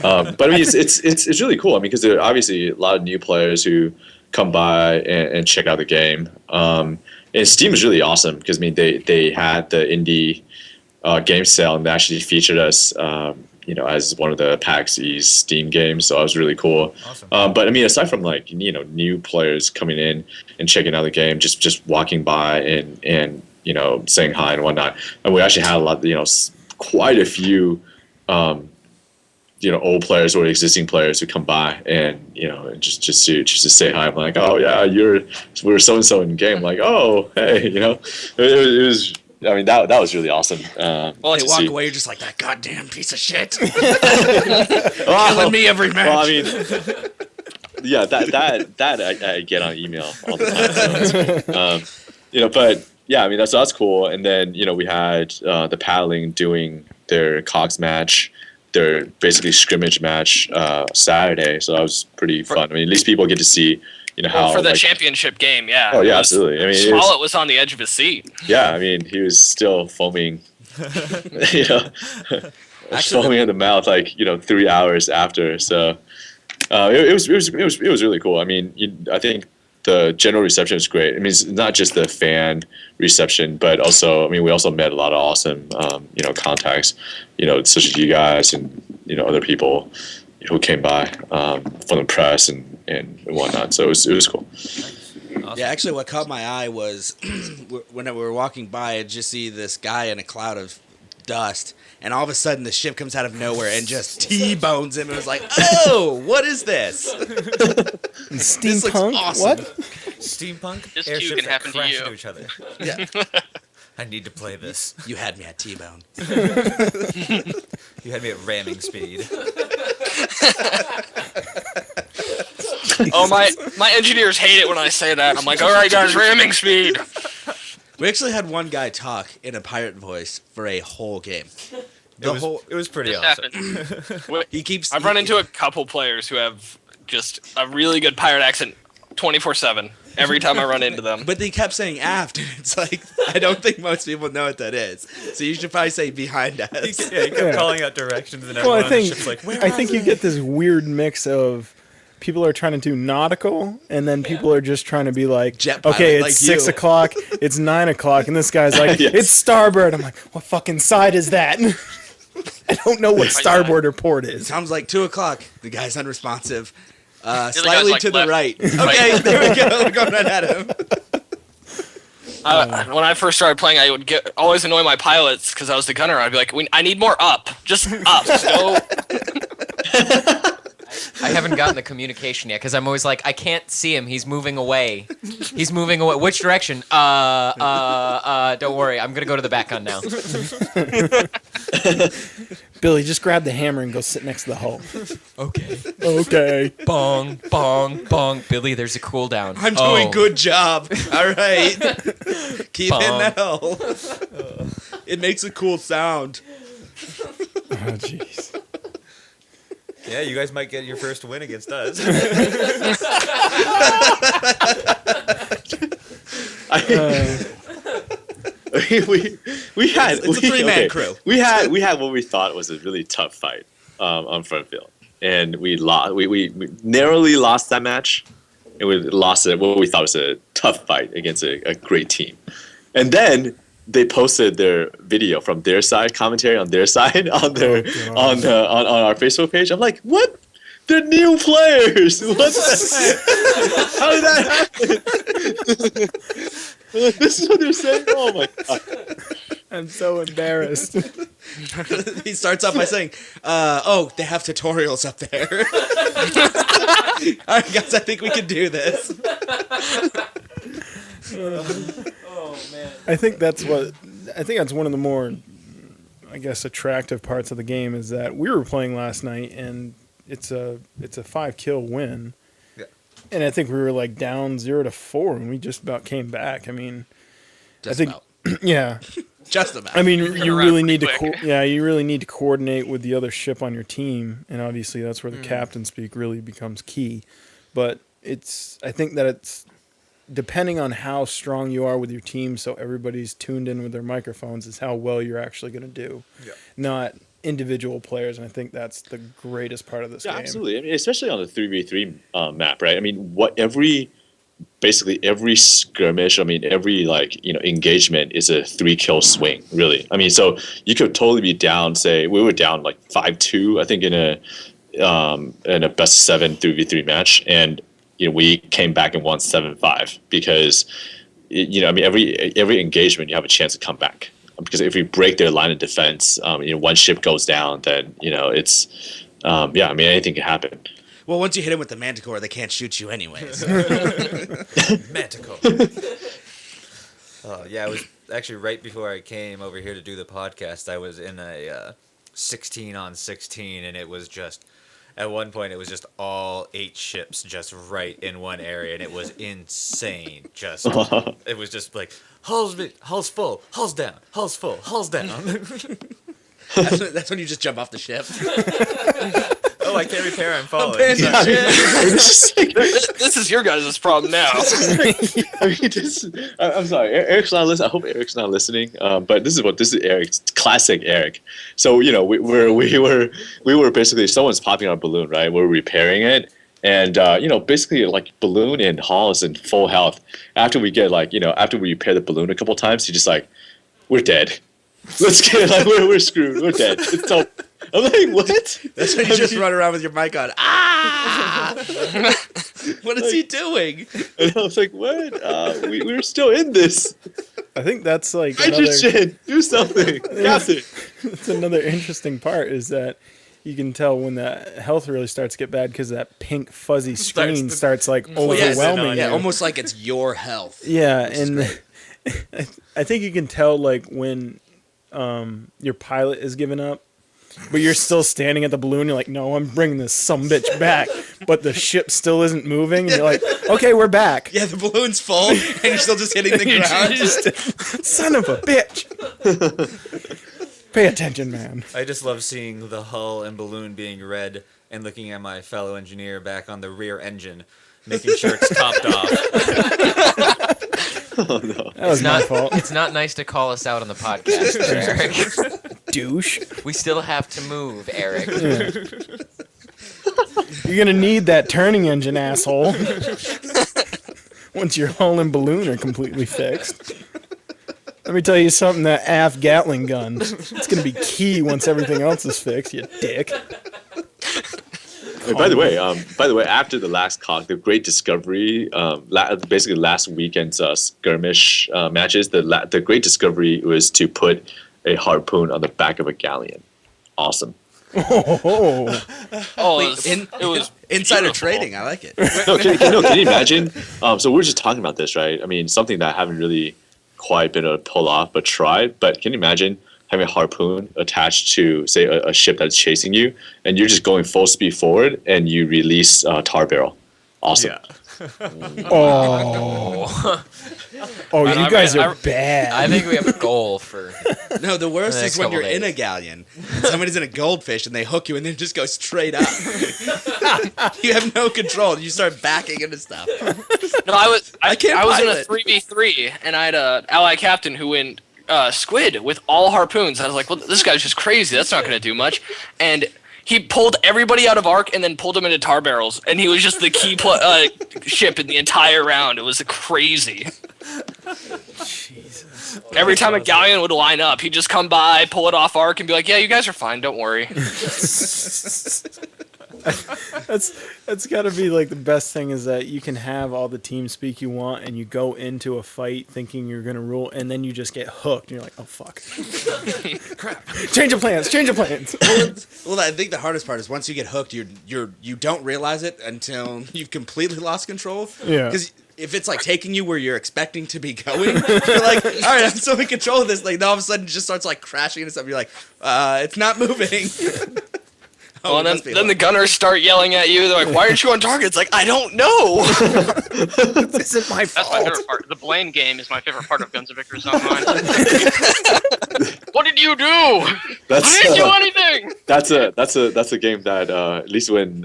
But I mean, it's really cool. I mean, because there are obviously a lot of new players who come by and check out the game. And Steam is really awesome because I mean they had the indie game sale and they actually featured us. As one of the PAX East Steam games, so that was really cool. Awesome. But I mean, aside from like new players coming in and checking out the game, just walking by and saying hi and whatnot, and we actually had a lot, quite a few, old players or existing players who come by and just to say hi. I'm like, oh yeah, we're so and so in the game. I'm like, oh hey, it was. I mean, that was really awesome. Well, they walk away, you're just like, that goddamn piece of shit. Killing me every match. Well, I mean, yeah, that I get on email all the time. So but yeah, I mean, that's cool. And then, we had the paddling doing their Cogs match, their basically scrimmage match Saturday. So that was pretty fun. I mean, at least people get to see how for the championship game, yeah. Oh yeah, absolutely. I mean, Smollett was on the edge of his seat. Yeah, I mean, he was still foaming, foaming in the mouth, like 3 hours after. So it was really cool. I mean, I think the general reception is great. I mean, it's not just the fan reception, but also, I mean, we also met a lot of awesome, contacts, such as you guys and other people who came by from the press and whatnot. So it was cool. Awesome. Yeah, actually, what caught my eye was when we were walking by, I just see this guy in a cloud of dust, and all of a sudden the ship comes out of nowhere and just T-bones him. And it was like, oh, what is this? Steampunk? Awesome. What? Steampunk? This too Airships can that happen to crash you. into each other. Yeah. I need to play this. You had me at T-bone. You had me at ramming speed. Oh, my engineers hate it when I say that. I'm like, all right, guys, ramming speed. We actually had one guy talk in a pirate voice for a whole game. It was pretty This awesome. happened. I've run into a couple players who have just a really good pirate accent 24/7 every time I run into them. But they kept saying aft, and it's like, I don't think most people know what that is. So you should probably say behind us. He kept calling out directions and everyone Well, on the ship's like, where I think you get this weird mix of people are trying to do nautical, and then people are just trying to be like, Jet pilot, okay, it's like 6 you. o'clock, it's 9 o'clock, and this guy's like, Yes. it's starboard. I'm like, what fucking side is that? I don't know what starboard or port It is. sounds like 2 o'clock. The guy's unresponsive. guy's, Slightly like, to the left. right. Okay, there we go. We're going right at him. When I first started playing, I would always annoy my pilots because I was the gunner. I'd be like, I need more up. Just up. Go. I haven't gotten the communication yet because I'm always like, I can't see him. He's moving away. He's moving away. Which direction? Don't worry. I'm gonna go to the back gun now. Billy, just grab the hammer and go sit next to the hull. Okay. Okay. Bong, bong, bong. Billy, there's a cooldown. I'm doing good job. All right. Keep Bong. in the hell. It makes a cool sound. Oh, jeez. yeah, you guys might get your first win against us. we had It's a three-man crew. We had what we thought was a really tough fight on front field, and we lost. We narrowly lost that match, and we lost what we thought was a tough fight against a great team. And then they posted their video from their side, commentary on their side on their on our Facebook page. I'm like, what? They're new players. What the How did that happen? This is what they're saying. Oh my god. I'm so embarrassed. He starts off by saying, they have tutorials up there. All right, guys, I think we can do this. Oh man. I think that's one of the more, I guess, attractive parts of the game is that we were playing last night and it's a 5-kill win. Yeah. And I think we were like down 0-4 and we just about came back. I mean, Just I think about. yeah. Just about. I mean, you really need to quick. you really need to coordinate with the other ship on your team, and obviously that's where the captain speak really becomes key. But I think that it's depending on how strong you are with your team, so everybody's tuned in with their microphones, is how well you're actually going to do. Yeah. Not individual players, and I think that's the greatest part of this game. Absolutely. I mean, especially on the 3v3 map, right? I mean, basically every skirmish, I mean, every engagement is a 3-kill swing, really. I mean, so you could totally be down. Say we were down like 5-2, I think, in a best of 7 3v3 match, and we came back and won 7-5 because I mean, every engagement you have a chance to come back, because if we break their line of defense, one ship goes down, then it's I mean, anything can happen. Well, once you hit them with the Manticore, they can't shoot you anyways. Manticore. Oh, yeah, it was actually right before I came over here to do the podcast. I was in a 16-on-16, and it was just, at one point, it was just all 8 ships just right in one area, and it was insane. It was just like, hull's full, hull's down, hull's full, hull's down. That's when you just jump off the ship. Oh, I can't repair. I'm falling. This is your guys' problem now. I mean, I'm sorry, Eric's not listening. I hope Eric's not listening. But this is Eric's classic Eric. So we were basically, someone's popping our balloon, right? We're repairing it, and basically like balloon and Hall is in full health. After we get after we repair the balloon a couple times, he's just like, we're dead. Let's get it. Like, we're screwed. We're dead. It's so. I'm like, what? That's when you just run around with your mic on. Ah! What is he doing? And I was like, what? We're still in this. I think that's like hydrogen. Do something. Captain. That's another interesting part, is that you can tell when the health really starts to get bad because that pink fuzzy screen starts like overwhelming. Yeah, almost like it's your health. Yeah, and I think you can tell like when your pilot is giving up, but you're still standing at the balloon. You're like, no, I'm bringing this sumbitch back, but the ship still isn't moving. And you're like, okay, we're back. Yeah, the balloon's full, and you're still just hitting the ground. Son of a bitch. Pay attention, man. I just love seeing the hull and balloon being red and looking at my fellow engineer back on the rear engine, making sure it's topped off. Oh, no. That was my fault. It's not nice to call us out on the podcast, Eric. Douche. We still have to move, Eric. Yeah. You're going to need that turning engine, asshole. Once your hull and balloon are completely fixed. Let me tell you something, that aft Gatling gun, it's going to be key once everything else is fixed, you dick. Hey, by the way, after the last COG, the Great Discovery, basically last weekend's skirmish matches, the Great Discovery was to put a harpoon on the back of a galleon. Awesome. It was insider beautiful. trading. I like it. Can you imagine? So we're just talking about this, right? I mean, something that I haven't really quite been able to pull off, but tried. But can you imagine having a harpoon attached to, say, a ship that's chasing you, and you're just going full speed forward, and you release a tar barrel? Awesome. Yeah. You guys are bad. I think we have a goal for. No, the worst the is next when couple you're in a days. galleon, and somebody's in a goldfish, and they hook you, and then just go straight up. You have no control. You start backing into stuff. No, I was in pilot. a 3v3, and I had a ally captain who went squid with all harpoons. I was like, well, this guy's just crazy. That's not going to do much. And he pulled everybody out of arc and then pulled them into tar barrels, and he was just the key ship in the entire round. It was crazy. Jesus. Every time a galleon would line up, he'd just come by, pull it off arc, and be like, yeah, you guys are fine. Don't worry. That's got to be like the best thing, is that you can have all the team speak you want, and you go into a fight thinking you're gonna rule, and then you just get hooked, and you're like, oh fuck, crap, change of plans. Well, I think the hardest part is once you get hooked, you don't realize it until you've completely lost control. Yeah. Because if it's like taking you where you're expecting to be going, you're like, all right, I'm still in control of this. Like, all of a sudden, it just starts like crashing into something. You're like, it's not moving. Well, and then the gunners start yelling at you. They're like, why aren't you on target? It's like, I don't know. This isn't my fault. That's my favorite part. The blame game is my favorite part of Guns of Icarus Online. What did you do? I didn't do anything. That's a game that at least when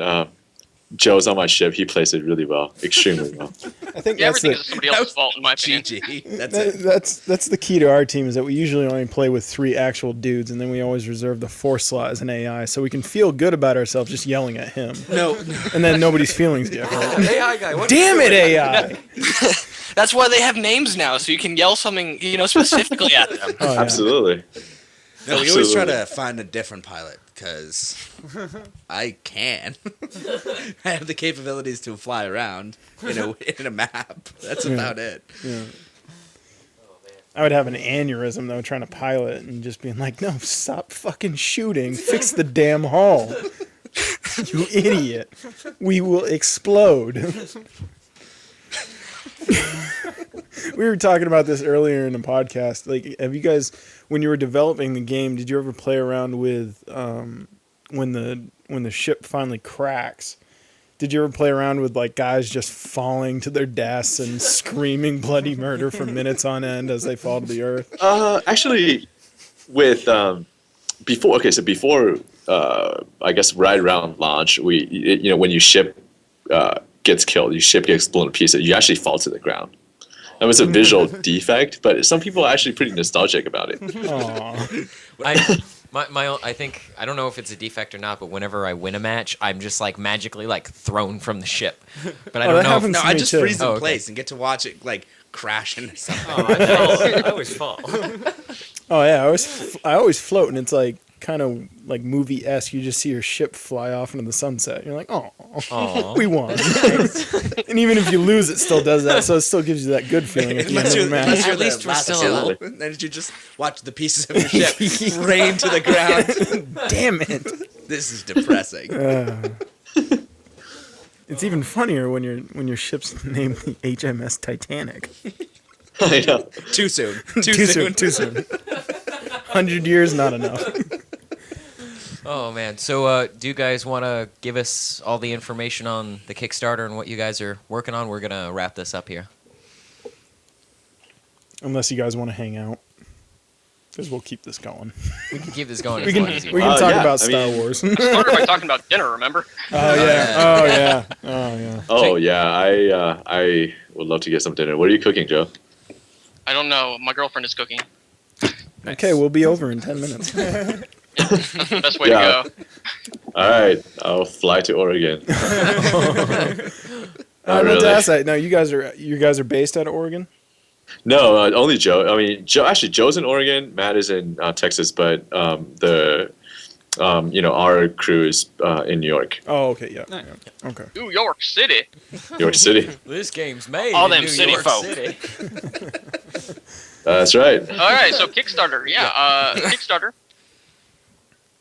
Joe's on my ship. He plays it really well, extremely well. I think Yeah, that's everything the, is somebody else's fault, in my opinion. GG. That's it. that's the key to our team is that we usually only play with 3 actual dudes, and then we always reserve the 4th slot as an AI, so we can feel good about ourselves just yelling at him. No. And then nobody's feelings get hurt. AI guy. What Damn it, AI! That's why they have names now, so you can yell something, specifically at them. Oh, yeah. Absolutely. No, we always try Absolutely. to find a different pilot because I can. I have the capabilities to fly around in a map. That's about it. Yeah. I would have an aneurysm though, trying to pilot and just being like, "No, stop fucking shooting! Fix the damn hull, you idiot! We will explode." We were talking about this earlier in the podcast. Like, have you guys, when you were developing the game, did you ever play around with when the ship finally cracks? Did you ever play around with like guys just falling to their deaths and screaming bloody murder for minutes on end as they fall to the earth? Actually, with before I guess right around launch, when your ship gets killed, your ship gets blown to pieces, you actually fall to the ground. That was a visual defect, but some people are actually pretty nostalgic about it. Aww. I think I don't know if it's a defect or not, but whenever I win a match, I'm just like magically like thrown from the ship. But I don't that know. happens No, to I me just too. freeze in Oh, okay. place and get to watch it like crash into something. I always fall. Oh yeah, I always float, and it's like kind of like movie-esque. You just see your ship fly off into the sunset. You're like, oh, we won. And even if you lose, it still does that. So it still gives you that good feeling at the end of the match. Unless you're At least the we're last still kill, alive. and then you just watch the pieces of your ship rain to the ground. Damn it! This is depressing. It's even funnier when your ship's named the HMS Titanic. I know. Too soon. Too soon. 100 years, not enough. Oh man! So, do you guys want to give us all the information on the Kickstarter and what you guys are working on? We're gonna wrap this up here. Unless you guys want to hang out, because we'll keep this going. We can keep this going We as can long as you we want. can talk yeah, about I Star mean- Wars. Started by talking about dinner, remember? Oh yeah. Oh yeah, I would love to get some dinner. What are you cooking, Joe? I don't know. My girlfriend is cooking. Okay, we'll be over in 10 minutes. That's the best way Yeah. to go. All right, I'll fly to Oregon. I meant to really. ask that. Now you guys are based out of Oregon. No, only Joe. I mean, Joe's in Oregon. Matt is in Texas, but our crew is in New York, Oh, okay, yeah. Okay. New York City. New York City. This game's made. All in them New city York folk. City. That's right. All right, so Kickstarter. Yeah, Kickstarter.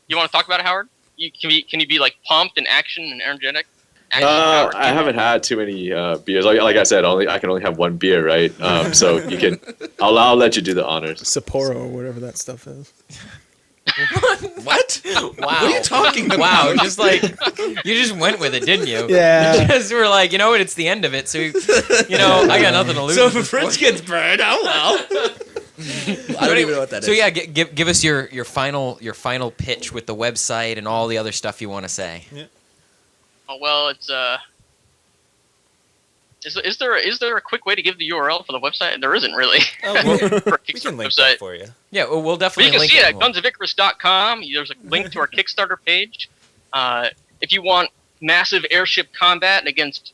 You want to talk about it, Howard? Can you be like pumped and action and energetic? Action, Howard. I haven't had too many beers. Like I said, I can only have one beer, right? So you can. I'll let you do the honors. Sapporo or whatever that stuff is. What? Wow. What are you talking about? Wow, just like you just went with it, didn't you? Yeah. You just were like, you know what? It's the end of it, so I got nothing to lose. So at if a this fridge point. gets burned, oh well. I don't even know what that is. So yeah, give us your final pitch with the website and all the other stuff you want to say. Oh well, it's Is there a quick way to give the URL for the website? There isn't really. For a We Kickstarter can link website. that for you. Yeah, we'll But you definitely can link see it it. at gunsoficarus.com. There's a link to our Kickstarter page. If you want massive airship combat against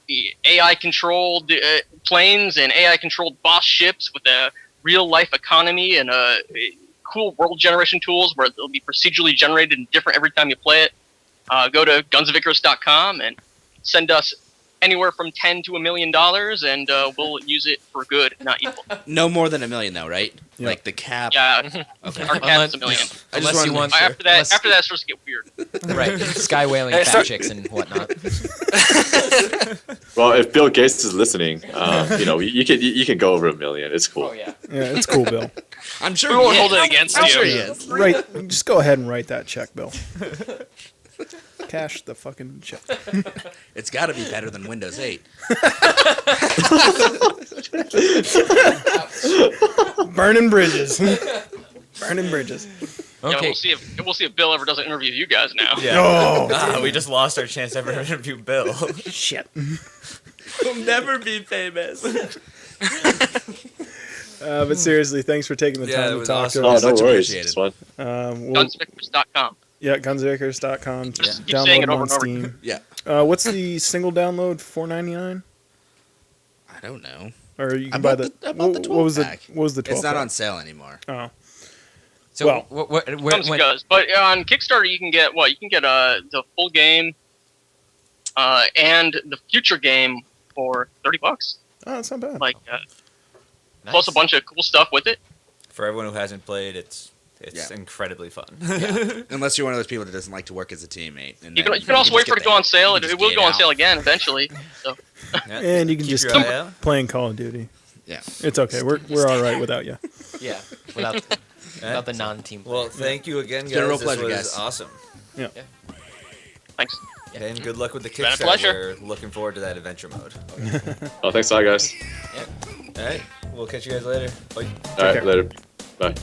the AI-controlled planes and AI-controlled boss ships with a real-life economy and cool world generation tools where it'll be procedurally generated and different every time you play it, go to gunsoficarus.com and send us anywhere from $10 to $1 million, and we'll use it for good, not evil. No more than $1 million, though, right? Yeah. Like the cap. Yeah, Okay. our cap's $1 million. I Unless just you want After that, unless- it starts to get weird. right, sky whaling Hey, fat so- chicks and whatnot. Well, if Bill Gates is listening, you can go over $1 million. It's cool. Oh yeah. Yeah, it's cool, Bill. I'm sure We he won't is. hold it against I'm you. sure he is. Right, just go ahead and write that check, Bill. Cash the fucking check. It's got to be better than Windows 8. Burning bridges. Burning bridges. Yeah, Okay. we'll see if Bill ever does an interview with you guys now. Yeah. We just lost our chance to ever interview Bill. Shit. We'll never be famous. But seriously, thanks for taking the Yeah, time it to was talk awesome. to Oh, us. no Much worries. appreciated. It's fun. Gunsvickers.com. Yeah, gunsvickers.com. Just keep saying Download it them over on and over. Steam. Yeah. What's the single download? $4.99? I don't know. Or you can I buy bought the. I bought the what was 12-pack. What was the 12? It's not on sale anymore. Oh, So Well, Comes and goes. But on Kickstarter, you can get what? You can get the full game and the future game for $30. oh, that's not bad. Like nice. plus a bunch of cool stuff with it. For everyone who hasn't played, it's Yeah. incredibly fun. Unless you're one of those people that doesn't like to work as a teammate. And You then can also just wait get for it to go on sale. you It just will get go on out. sale again eventually. So Yeah. And you can Keep just your keep eye out. playing Call of Duty. Yeah. It's okay. We're all right without you. Yeah, without the non-team. Well, thank you again, guys. been a real This pleasure, was guys. awesome. thanks. And good luck with the been a Kickstarter. pleasure. We're looking forward to that adventure mode. Oh, thanks a lot, guys. All right. We'll catch you guys later. Bye. All right, care. later. Bye.